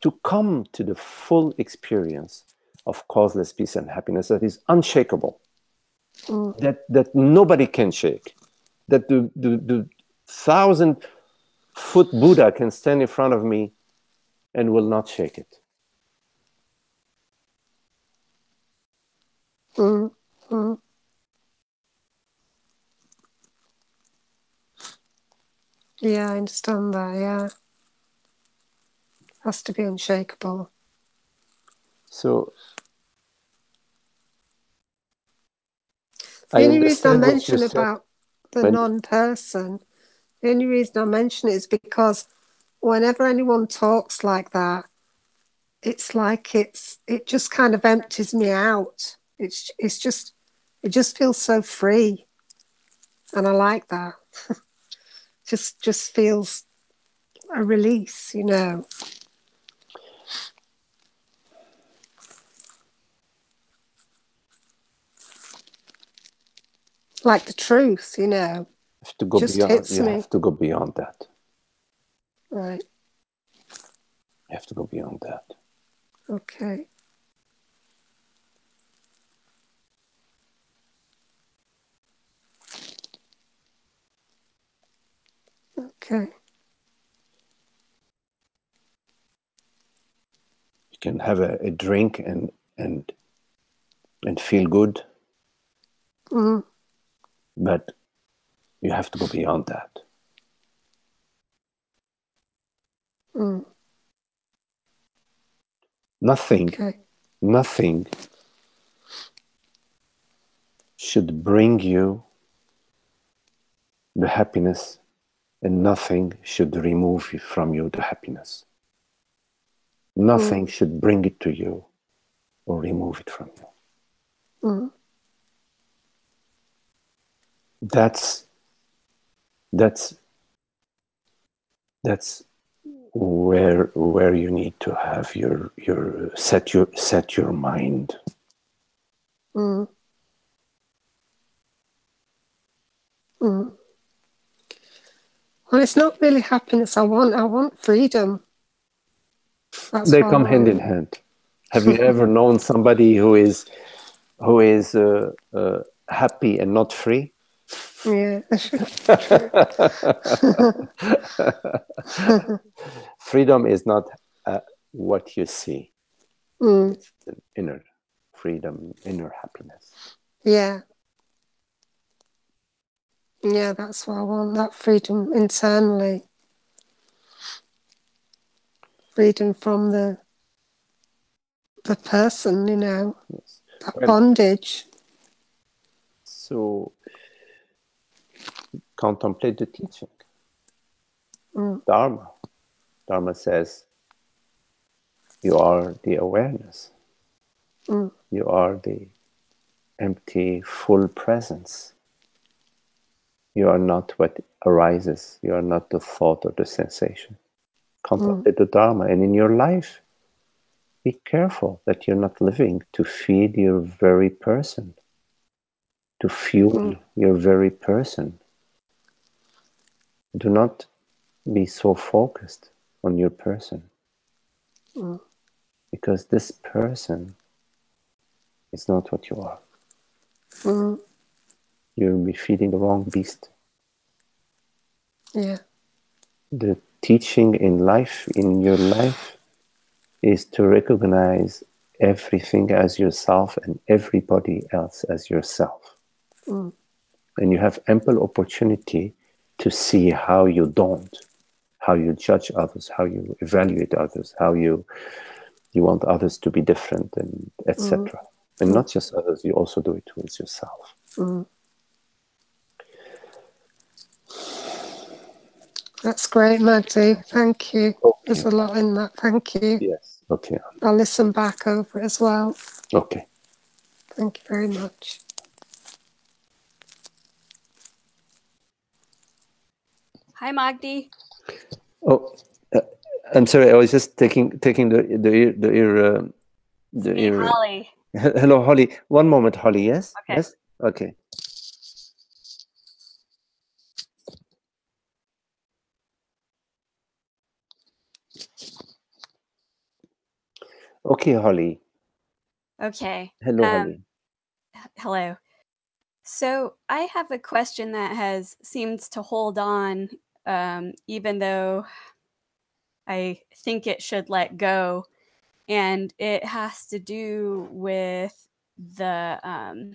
To come to the full experience of causeless peace and happiness that is unshakable, that nobody can shake, that the 1,000-foot Buddha can stand in front of me and will not shake it. Yeah, I understand that, yeah. Has to be unshakable. So The I only reason I understand what you mention said. about the non-person, the only reason I mention it is because whenever anyone talks like that, it's like it just kind of empties me out. It just feels so free, and I like that. just feels a release, you know. Like the truth, you know. Have to go Just beyond. hits You me. have to go beyond that. Right. You have to go beyond that. Okay. Okay. You can have a drink and feel good, but you have to go beyond that. Nothing should bring you the happiness, and nothing should remove from you the happiness. Nothing should bring it to you or remove it from you. That's where you need to have set your mind. Well, it's not really happiness. I want freedom. They come hand in hand. Have you ever known somebody who is happy and not free? Yeah. Freedom is not what you see. It's an inner freedom, inner happiness. Yeah. Yeah, that's what I want, that freedom internally. Freedom from the person, you know, Yes. that bondage. So contemplate the teaching. Dharma. Dharma says you are the awareness. You are the empty, full presence. You are not what arises. You are not the thought or the sensation. Contemplate the Dharma. And in your life, be careful that you're not living to feed your very person, to fuel your very person. Do not be so focused on your person, because this person is not what you are. You'll be feeding the wrong beast. Yeah. The teaching in life, in your life, is to recognize everything as yourself and everybody else as yourself. And you have ample opportunity to see how you don't, how you judge others, how you evaluate others, how you want others to be different, and etc. And not just others, you also do it towards yourself. That's great, Magdi. Thank you. Okay. There's a lot in that. Thank you. Yes. Okay. I'll listen back over it as well. Okay. Thank you very much. Hi, Magdi. Oh, I'm sorry. I was just taking the ear. Holly. Hello, Holly. One moment, Holly. Yes. Okay. Yes. Okay. Okay, Holly. Okay. Hello, Holly. Hello. So I have a question that seems to hold on, even though I think it should let go. And it has to do with the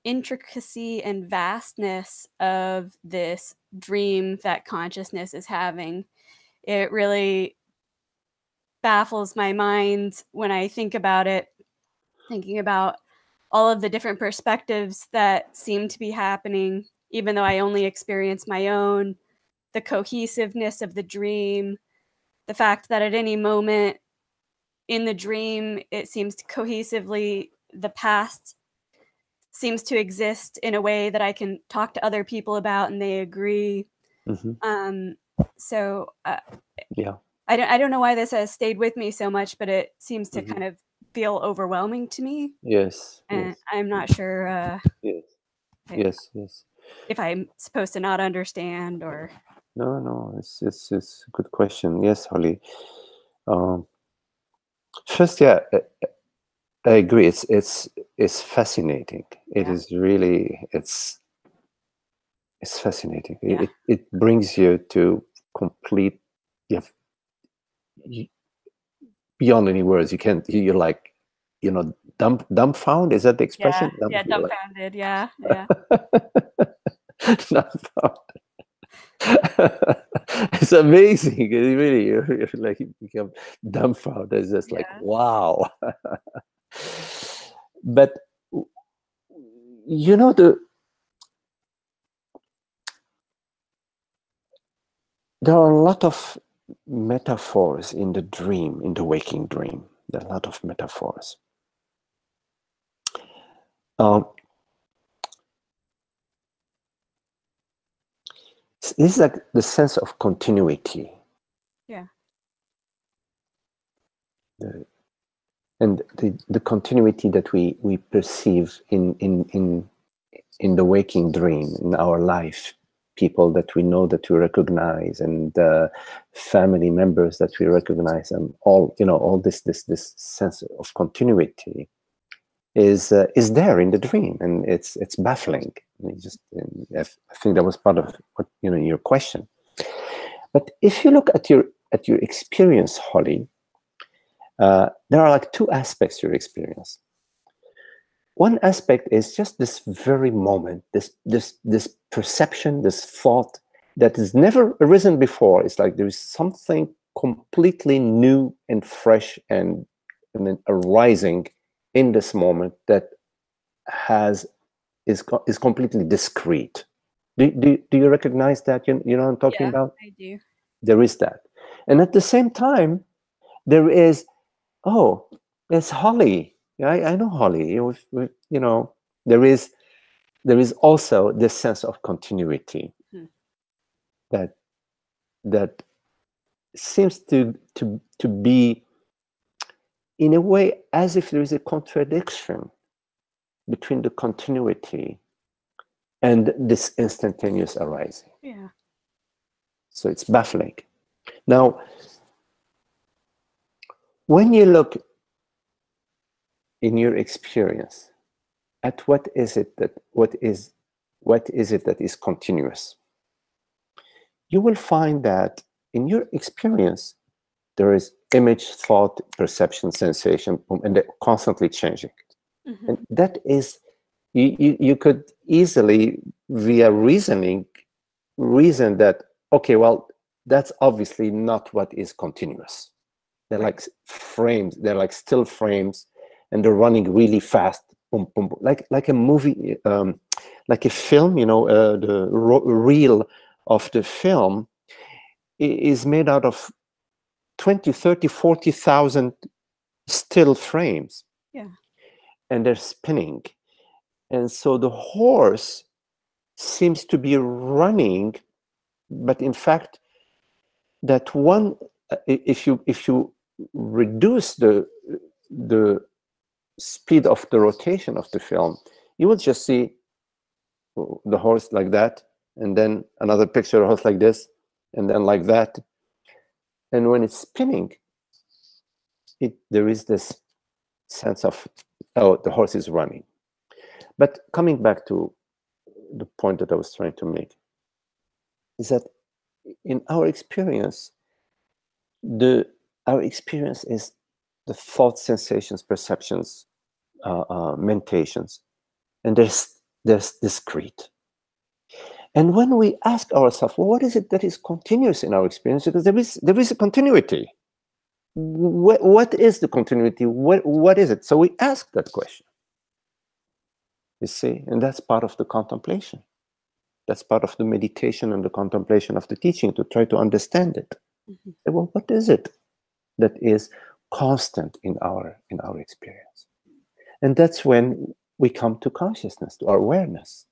intricacy and vastness of this dream that consciousness is having. It really baffles my mind when I think about it, thinking about all of the different perspectives that seem to be happening, even though I only experience my own, the cohesiveness of the dream, the fact that at any moment in the dream, it seems to cohesively, the past seems to exist in a way that I can talk to other people about and they agree. So Yeah. I don't know why this has stayed with me so much, but it seems to kind of feel overwhelming to me. Yes. And Yes. I'm not sure Yes. Yes. Yes. if I'm supposed to not understand or. No. It's a good question. Yes, Holly. First, yeah, I agree. It's fascinating. It is really it's fascinating. Yeah. It brings you to complete. Beyond any words. You can't. You're like, dumbfounded. Is that the expression? Yeah, dumbfounded. Yeah. Dumbfounded. It's amazing. It really, you're like, you become dumbfounded. It's just like, wow. But there are a lot of metaphors in the dream, in the waking dream. There are a lot of metaphors. This is like the sense of continuity. Yeah. And the continuity that we perceive in the waking dream, in our life, people that we know, that we recognize, and family members that we recognize, and all, you know, all this sense of continuity is there in the dream, and it's baffling. I think that was part of what, you know, your question. But if you look at your experience, Holly, there are like two aspects to your experience. One aspect is just this very moment, this perception, this thought that has never arisen before. It's like there is something completely new and fresh and then arising in this moment that is completely discrete. Do you recognize that? You know what I'm talking about? I do. There is that. And at the same time, there is, oh, it's Holly. Yeah, I know Holly. You know, there is also this sense of continuity that seems to be, in a way, as if there is a contradiction between the continuity and this instantaneous arising. Yeah. So it's baffling. Now, when you look in your experience at what is it that is continuous, you will find that in your experience there is image, thought, perception, sensation, and they're constantly changing. Mm-hmm. And that is, you could easily, via reason that, okay, well, that's obviously not what is continuous. They're like frames, they're like still frames, and they're running really fast, boom, boom, boom. Like a movie, like a film, you know, the reel of the film is made out of 20, 30, 40,000 still frames. Yeah. And they're spinning. And so the horse seems to be running, but in fact, that one, if you reduce the speed of the rotation of the film, you will just see the horse like that, and then another picture of a horse like this, and then like that. And when it's spinning, there is this sense of, oh, the horse is running. But coming back to the point that I was trying to make, is that in our experience, our experience is the thoughts, sensations, perceptions, mentations, and there's discrete. And when we ask ourselves, well, what is it that is continuous in our experience? Because there is a continuity. What is the continuity? What is it? So we ask that question. You see, and that's part of the contemplation. That's part of the meditation and the contemplation of the teaching, to try to understand it. Mm-hmm. Well, what is it that is constant in our experience? And that's when we come to consciousness, to our awareness.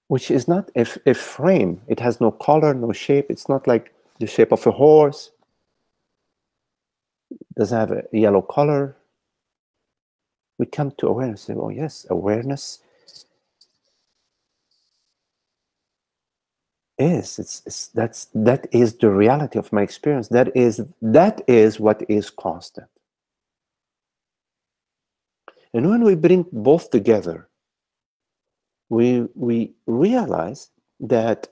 Which is not a frame. It has no color, no shape. It's not like the shape of a horse. It doesn't have a yellow color. We come to awareness and say, oh yes, awareness that is the reality of my experience. That is what is constant. And when we bring both together, we realize that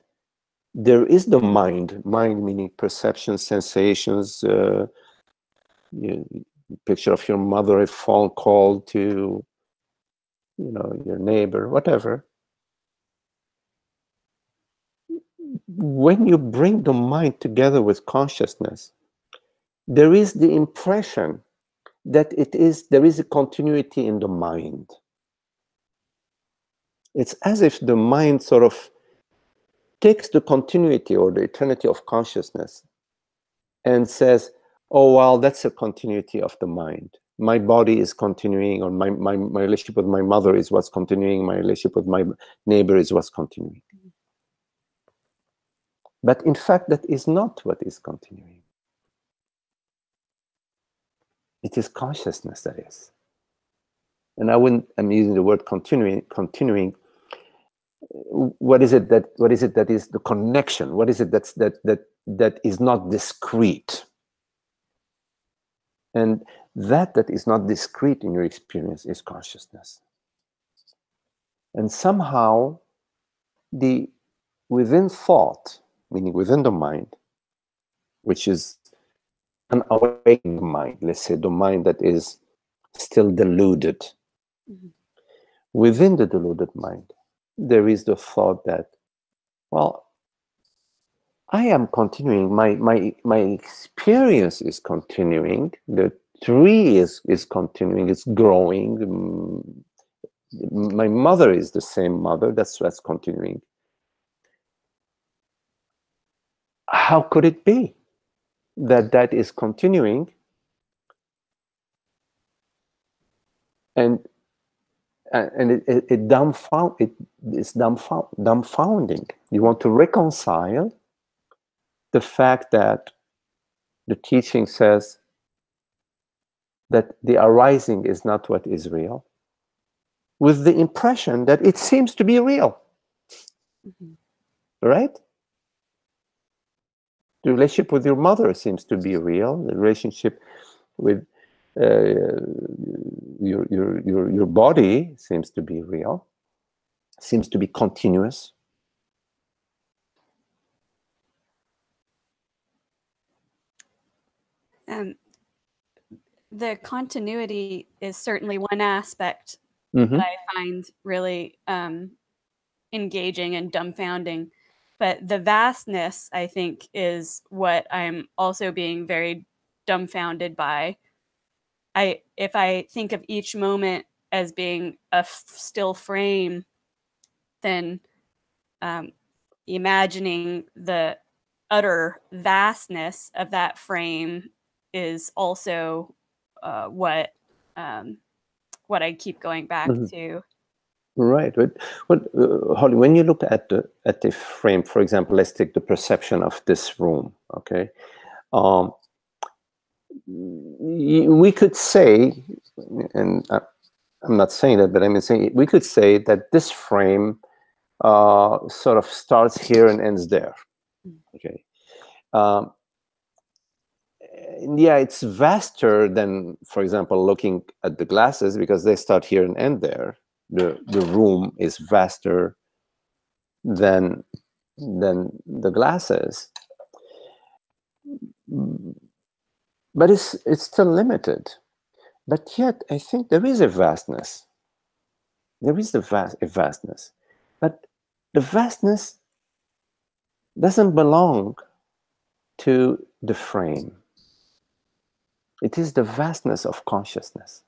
there is the mind meaning perception, sensations, picture of your mother, a phone call to, your neighbor, whatever. When you bring the mind together with consciousness, there is the impression that there is a continuity in the mind. It's as if the mind sort of takes the continuity or the eternity of consciousness and says, oh, well, that's a continuity of the mind. My body is continuing, or my relationship with my mother is what's continuing, my relationship with my neighbor is what's continuing. But in fact, that is not what is continuing. It is consciousness that is. and I'm using the word continuing. What is it that is the connection? What is it that is not discrete? And that is not discrete in your experience is consciousness. And somehow within thought, meaning within the mind, which is an awakened mind, let's say the mind that is still deluded. Mm-hmm. Within the deluded mind, there is the thought that, well, I am continuing, my experience is continuing, the tree is continuing, it's growing, my mother is the same mother, that's continuing. How could it be that is continuing and it's dumbfounding. You want to reconcile the fact that the teaching says that the arising is not what is real, with the impression that it seems to be real. Mm-hmm. Right? The relationship with your mother seems to be real. The relationship with your body seems to be real, seems to be continuous. The continuity is certainly one aspect mm-hmm. that I find really engaging and dumbfounding. But the vastness, I think, is what I'm also being very dumbfounded by. If I think of each moment as being a still frame, then imagining the utter vastness of that frame is also what I keep going back mm-hmm. to. Right. Holly, when you look at the frame, for example, let's take the perception of this room. Okay, we could say, and I'm not saying that, but I'm saying we could say that this frame sort of starts here and ends there. Okay. Yeah, it's vaster than, for example, looking at the glasses because they start here and end there. The room is vaster than the glasses, but it's still limited. But yet, I think there is a vastness. There is a vastness, but the vastness doesn't belong to the frame. It is the vastness of consciousness,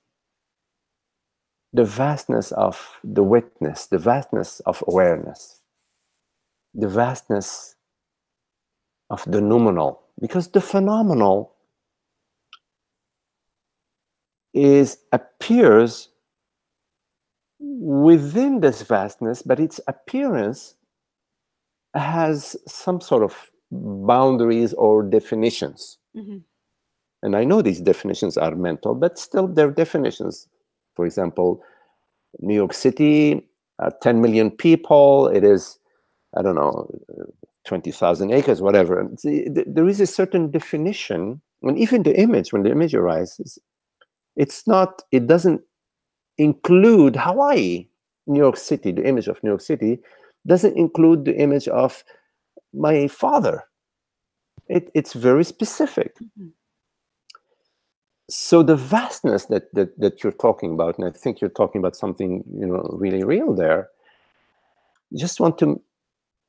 the vastness of the witness, the vastness of awareness, the vastness of the noumenal, because the phenomenal appears within this vastness, but its appearance has some sort of boundaries or definitions. Mm-hmm. And I know these definitions are mental, but still they're definitions. For example, New York City, 10 million people, it is, I don't know, 20,000 acres, whatever. There is a certain definition, and even the image, when the image arises, it doesn't include Hawaii. New York City, the image of New York City, doesn't include the image of my father. It's very specific. Mm-hmm. So the vastness that you're talking about, and I think you're talking about something really real there, just want to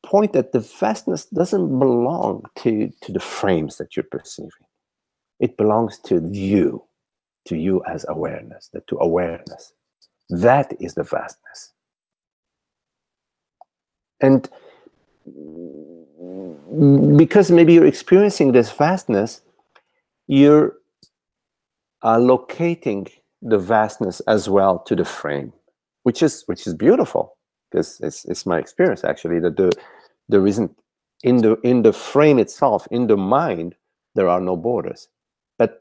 point that the vastness doesn't belong to the frames that you're perceiving. It belongs to you as awareness, to awareness. That is the vastness. And because maybe you're experiencing this vastness, you're allocating the vastness as well to the frame, which is beautiful, because it's my experience actually that there isn't in the frame itself, in the mind, there are no borders. But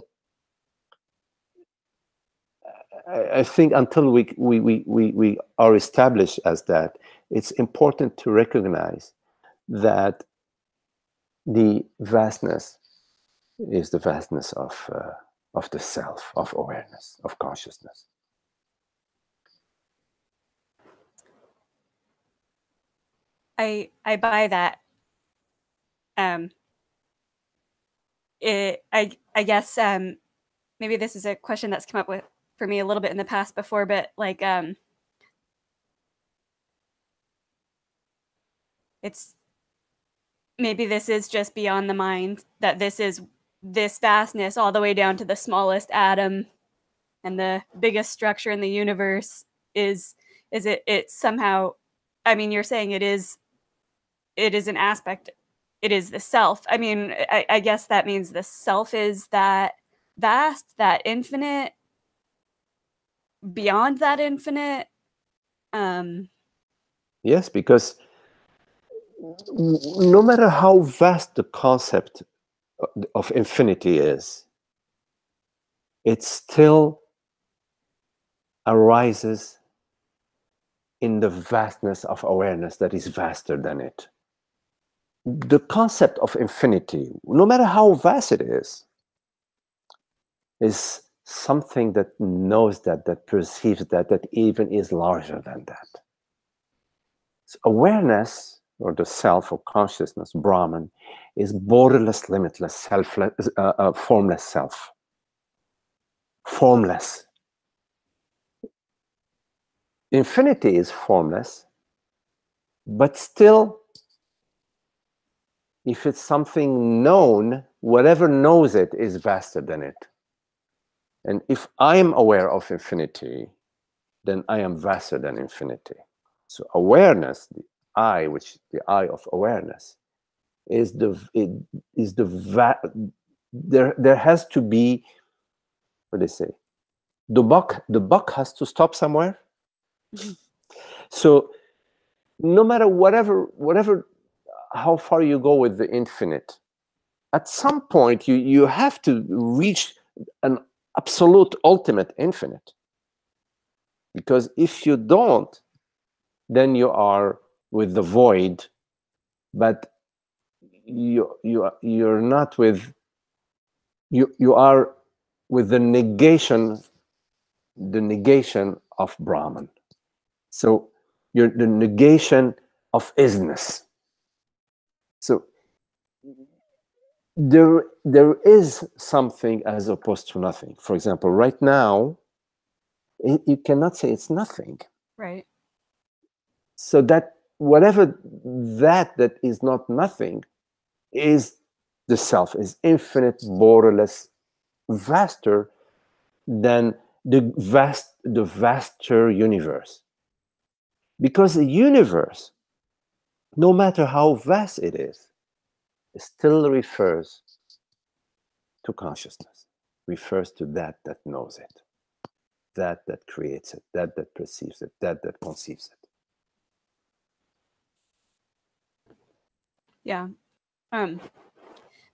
I think until we are established as that, it's important to recognize that the vastness is the vastness of the self, of awareness, of consciousness. I buy that. I guess maybe this is a question that's come up with for me a little bit in the past before, but like it's maybe this is just beyond the mind, that this is this vastness all the way down to the smallest atom and the biggest structure in the universe is it somehow, I mean, you're saying it is an aspect, it is the self. I mean, I guess that means the self is that vast, that infinite, beyond that infinite. Yes, because no matter how vast the concept of infinity is, it still arises in the vastness of awareness that is vaster than it. The concept of infinity, no matter how vast it is something that knows that perceives that even is larger than that. So awareness, or the self, or consciousness, Brahman, is borderless, limitless, selfless, formless self. Formless. Infinity is formless, but still, if it's something known, whatever knows it is vaster than it. And if I am aware of infinity, then I am vaster than infinity. So awareness, the I, which the I of awareness, is there has to be, what do they say? The buck has to stop somewhere. Mm-hmm. So no matter whatever, how far you go with the infinite, at some point you have to reach an absolute ultimate infinite. Because if you don't, then you are with the void, but you're not with, you are with the negation of Brahman. So you're the negation of isness. So there is something as opposed to nothing. For example, right now, you cannot say it's nothing. Right. So that whatever that is not nothing is the self, is infinite, borderless, vaster than the vaster universe. Because the universe, no matter how vast it is, still refers to consciousness, refers to that knows it, that creates it, that perceives it, that conceives it. Yeah.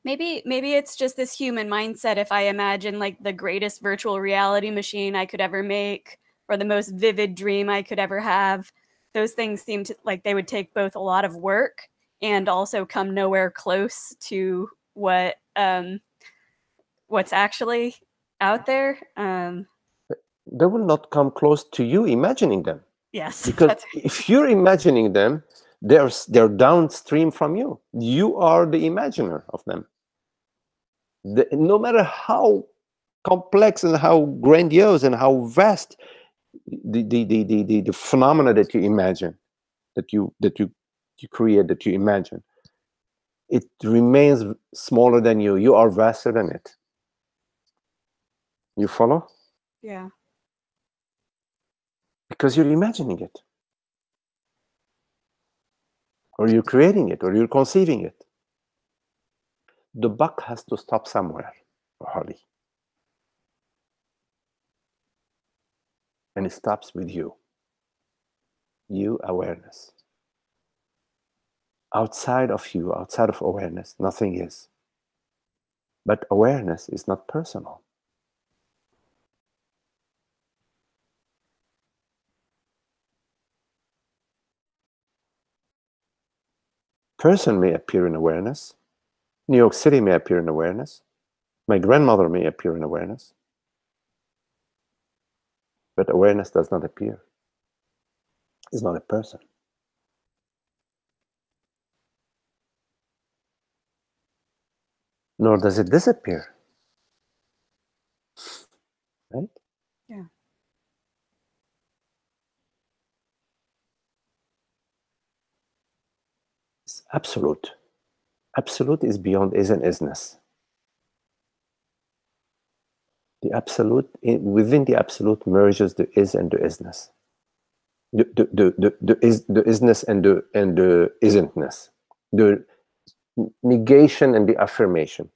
Maybe it's just this human mindset. If I imagine like the greatest virtual reality machine I could ever make, or the most vivid dream I could ever have, those things seem to like they would take both a lot of work and also come nowhere close to what's actually out there. They will not come close to you imagining them. Yes, because if you're imagining them, they're downstream from you. You are the imaginer of them. No matter how complex and how grandiose and how vast the phenomena that you imagine, that you create, that you imagine, it remains smaller than you. You are vaster than it. You follow? Yeah. Because you're imagining it, or you're creating it, or you're conceiving it. The buck has to stop somewhere, Harley. And it stops with you. You, awareness. Outside of you, outside of awareness, nothing is. But awareness is not personal. person may appear in awareness. New York City may appear in awareness. My grandmother may appear in awareness. But awareness does not appear. It's not a person. Nor does it disappear. Right? Yeah. It's absolute. Absolute is beyond is and isness. The absolute, within the absolute merges the is and the isness. The isness and the isn'tness. The negation and the affirmation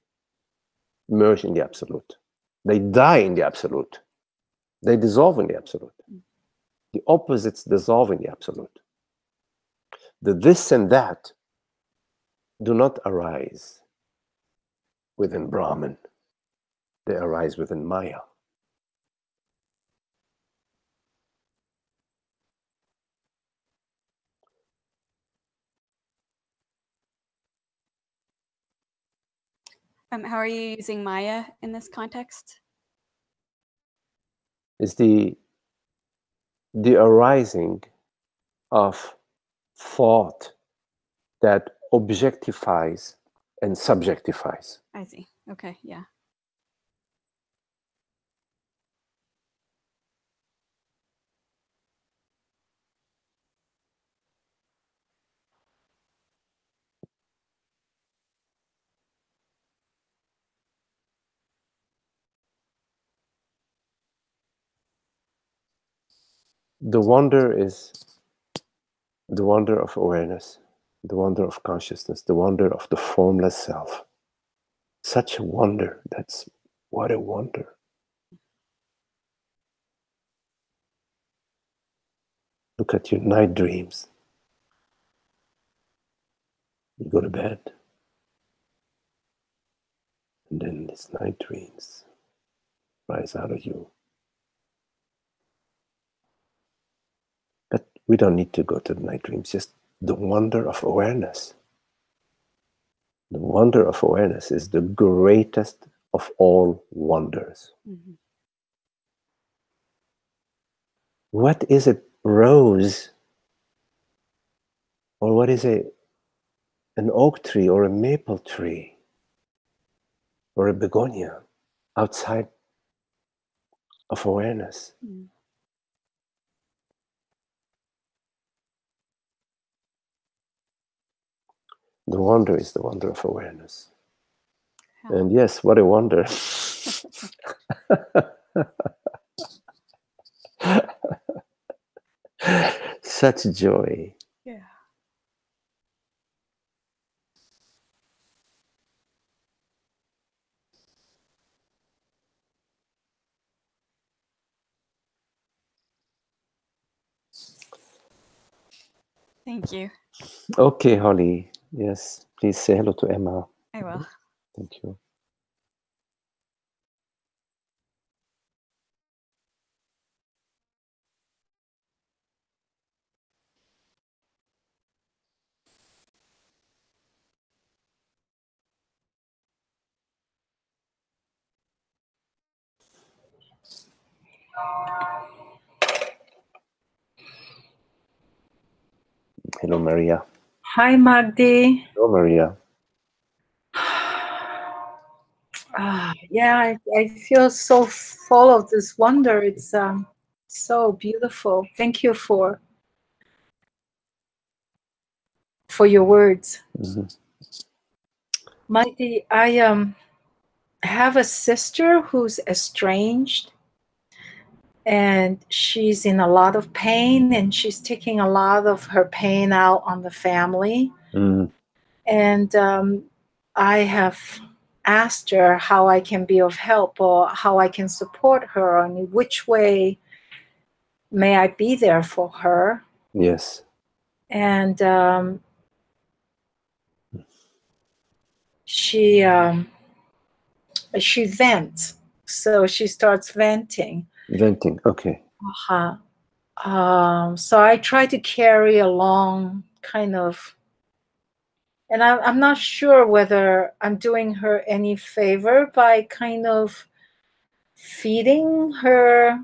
merge in the absolute. They die in the absolute. They dissolve in the absolute. The opposites dissolve in the absolute. The this and that do not arise within Brahman. They arise within Maya. How are you using Maya in this context? Is the arising of thought that objectifies and subjectifies. I see. Okay, yeah. The wonder is the wonder of awareness, the wonder of consciousness, the wonder of the formless self. Such a wonder. That's what a wonder. Look at your night dreams. You go to bed, and then these night dreams rise out of you. But we don't need to go to the night dreams, just the wonder of awareness. The wonder of awareness is the greatest of all wonders. Mm-hmm. What is a rose? Or what is an oak tree or a maple tree or a begonia outside of awareness? Mm. The wonder is the wonder of awareness. Yeah. And yes, what a wonder. Such joy. Yeah. Thank you. Okay, Holly. Yes, please say hello to Emma. I will. Thank you. Hello, Maria. Hi, Magdi. Hello, Maria. Yeah, I feel so full of this wonder. It's so beautiful. Thank you for your words. Mm-hmm. Magdi, I have a sister who's estranged, and she's in a lot of pain, and she's taking a lot of her pain out on the family. Mm-hmm. And I have asked her how I can be of help or how I can support her, and in which way may I be there for her. Yes. And she vents, so she starts venting. Venting. Okay. So I try to carry along kind of And I'm not sure whether I'm doing her any favor by kind of feeding her,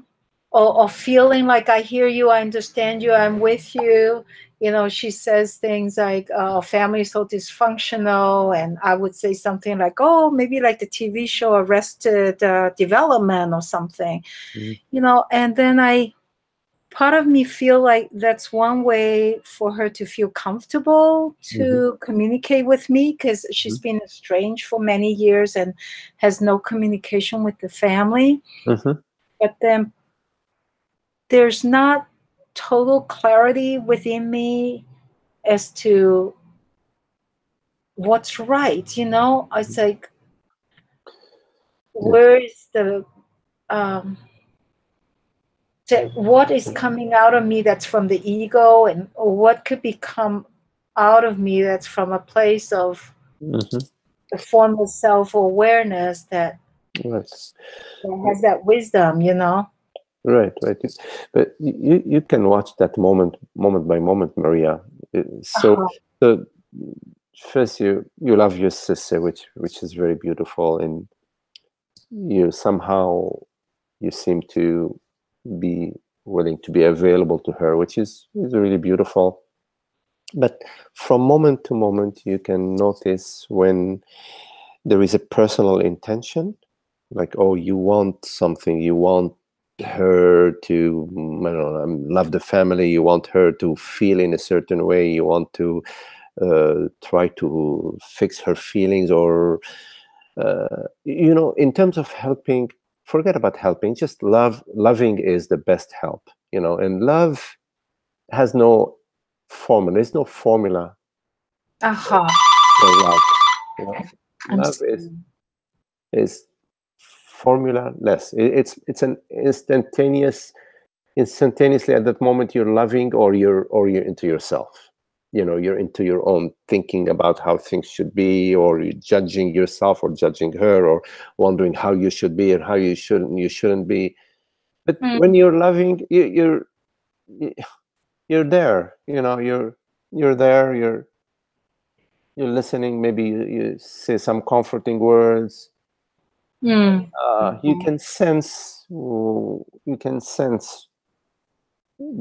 or feeling like I hear you, I understand you, I'm with you. You know, she says things like, family is so dysfunctional. And I would say something like, oh, maybe like the TV show Arrested Development or something, you know. And then part of me feel like that's one way for her to feel comfortable to communicate with me, because she's been estranged for many years and has no communication with the family. But then there's not total clarity within me as to what's right, you know. It's like, where is the what is coming out of me that's from the ego, and what could become out of me that's from a place of the form of self-awareness that has that wisdom, you know. Right. But you can watch that moment by moment, Maria. So first you love your sister, which is very beautiful, and you seem to be willing to be available to her, which is really beautiful. But from moment to moment, you can notice when there is a personal intention, like, oh, you want something, you want her to, I don't know, love the family, you want her to feel in a certain way, you want to try to fix her feelings, or you know, in terms of helping, forget about helping, just loving is the best help, you know. And love has no formula, there's no formula for love, you know. Love is formula-less. It's an instantaneously at that moment you're loving, or you're into yourself. You know, you're into your own thinking about how things should be, or you're judging yourself or judging her, or wondering how you should be and how you shouldn't be. But when you're loving, you're there. You know, you're there. You're listening. Maybe you say some comforting words. You can sense.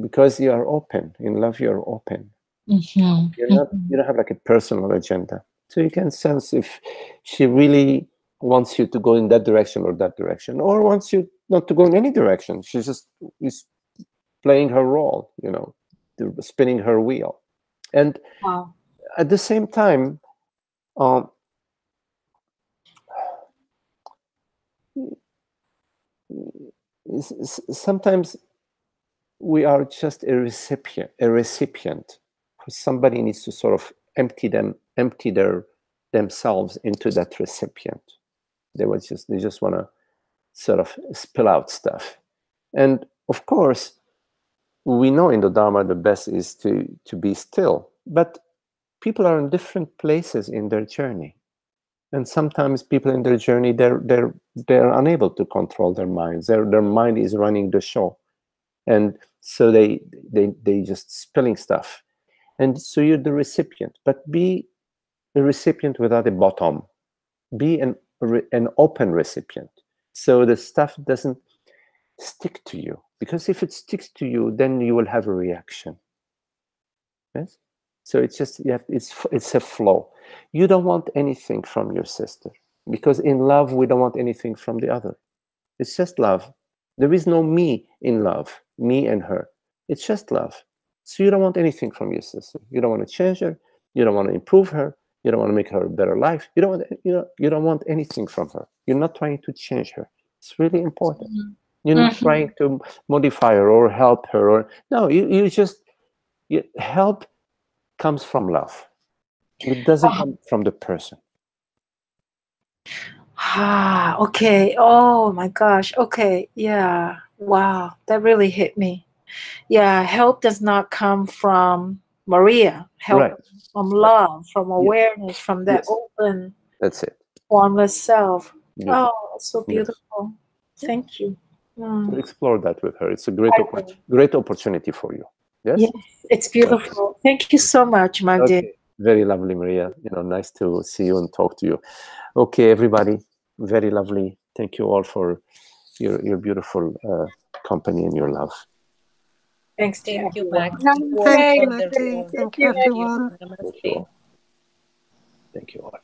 Because you are open. In love, you're open. You don't have like a personal agenda, so you can sense if she really wants you to go in that direction or that direction, or wants you not to go in any direction. She just is playing her role, you know, spinning her wheel. And at the same time, sometimes we are just a recipient. Somebody needs to sort of empty themselves into that recipient. They just want to sort of spill out stuff. And of course, we know in the Dharma the best is to be still. But people are in different places in their journey. And sometimes people in their journey, they're unable to control their minds. Their mind is running the show. And so they just spilling stuff. And so you're the recipient, but be a recipient without a bottom. Be an open recipient. So the stuff doesn't stick to you, because if it sticks to you, then you will have a reaction. Yes. So it's just, it's a flow. You don't want anything from your sister, because in love, we don't want anything from the other. It's just love. There is no me in love, me and her. It's just love. So you don't want anything from your sister. You don't want to change her. You don't want to improve her. You don't want to make her a better life. You don't want anything from her. You're not trying to change her. It's really important. You're not trying to modify her or help her, or no. Help comes from love. It doesn't come from the person. Okay. Oh my gosh. Okay. Yeah. Wow. That really hit me. Yeah. Help does not come from Maria. Help from love, from awareness, from that open. That's it. Formless self. Beautiful. Oh, that's so beautiful. Thank you. So explore that with her. It's a great opportunity for you. Yes? Yes, it's beautiful. Thank you so much, my dear. Very lovely, Maria. Nice to see you and talk to you. Okay, everybody, very lovely. Thank you all for your beautiful company and your love. Thanks to Thank you, everyone. Max. Thank you, Libby. Thank you, everyone. Thank you all. Thank you all.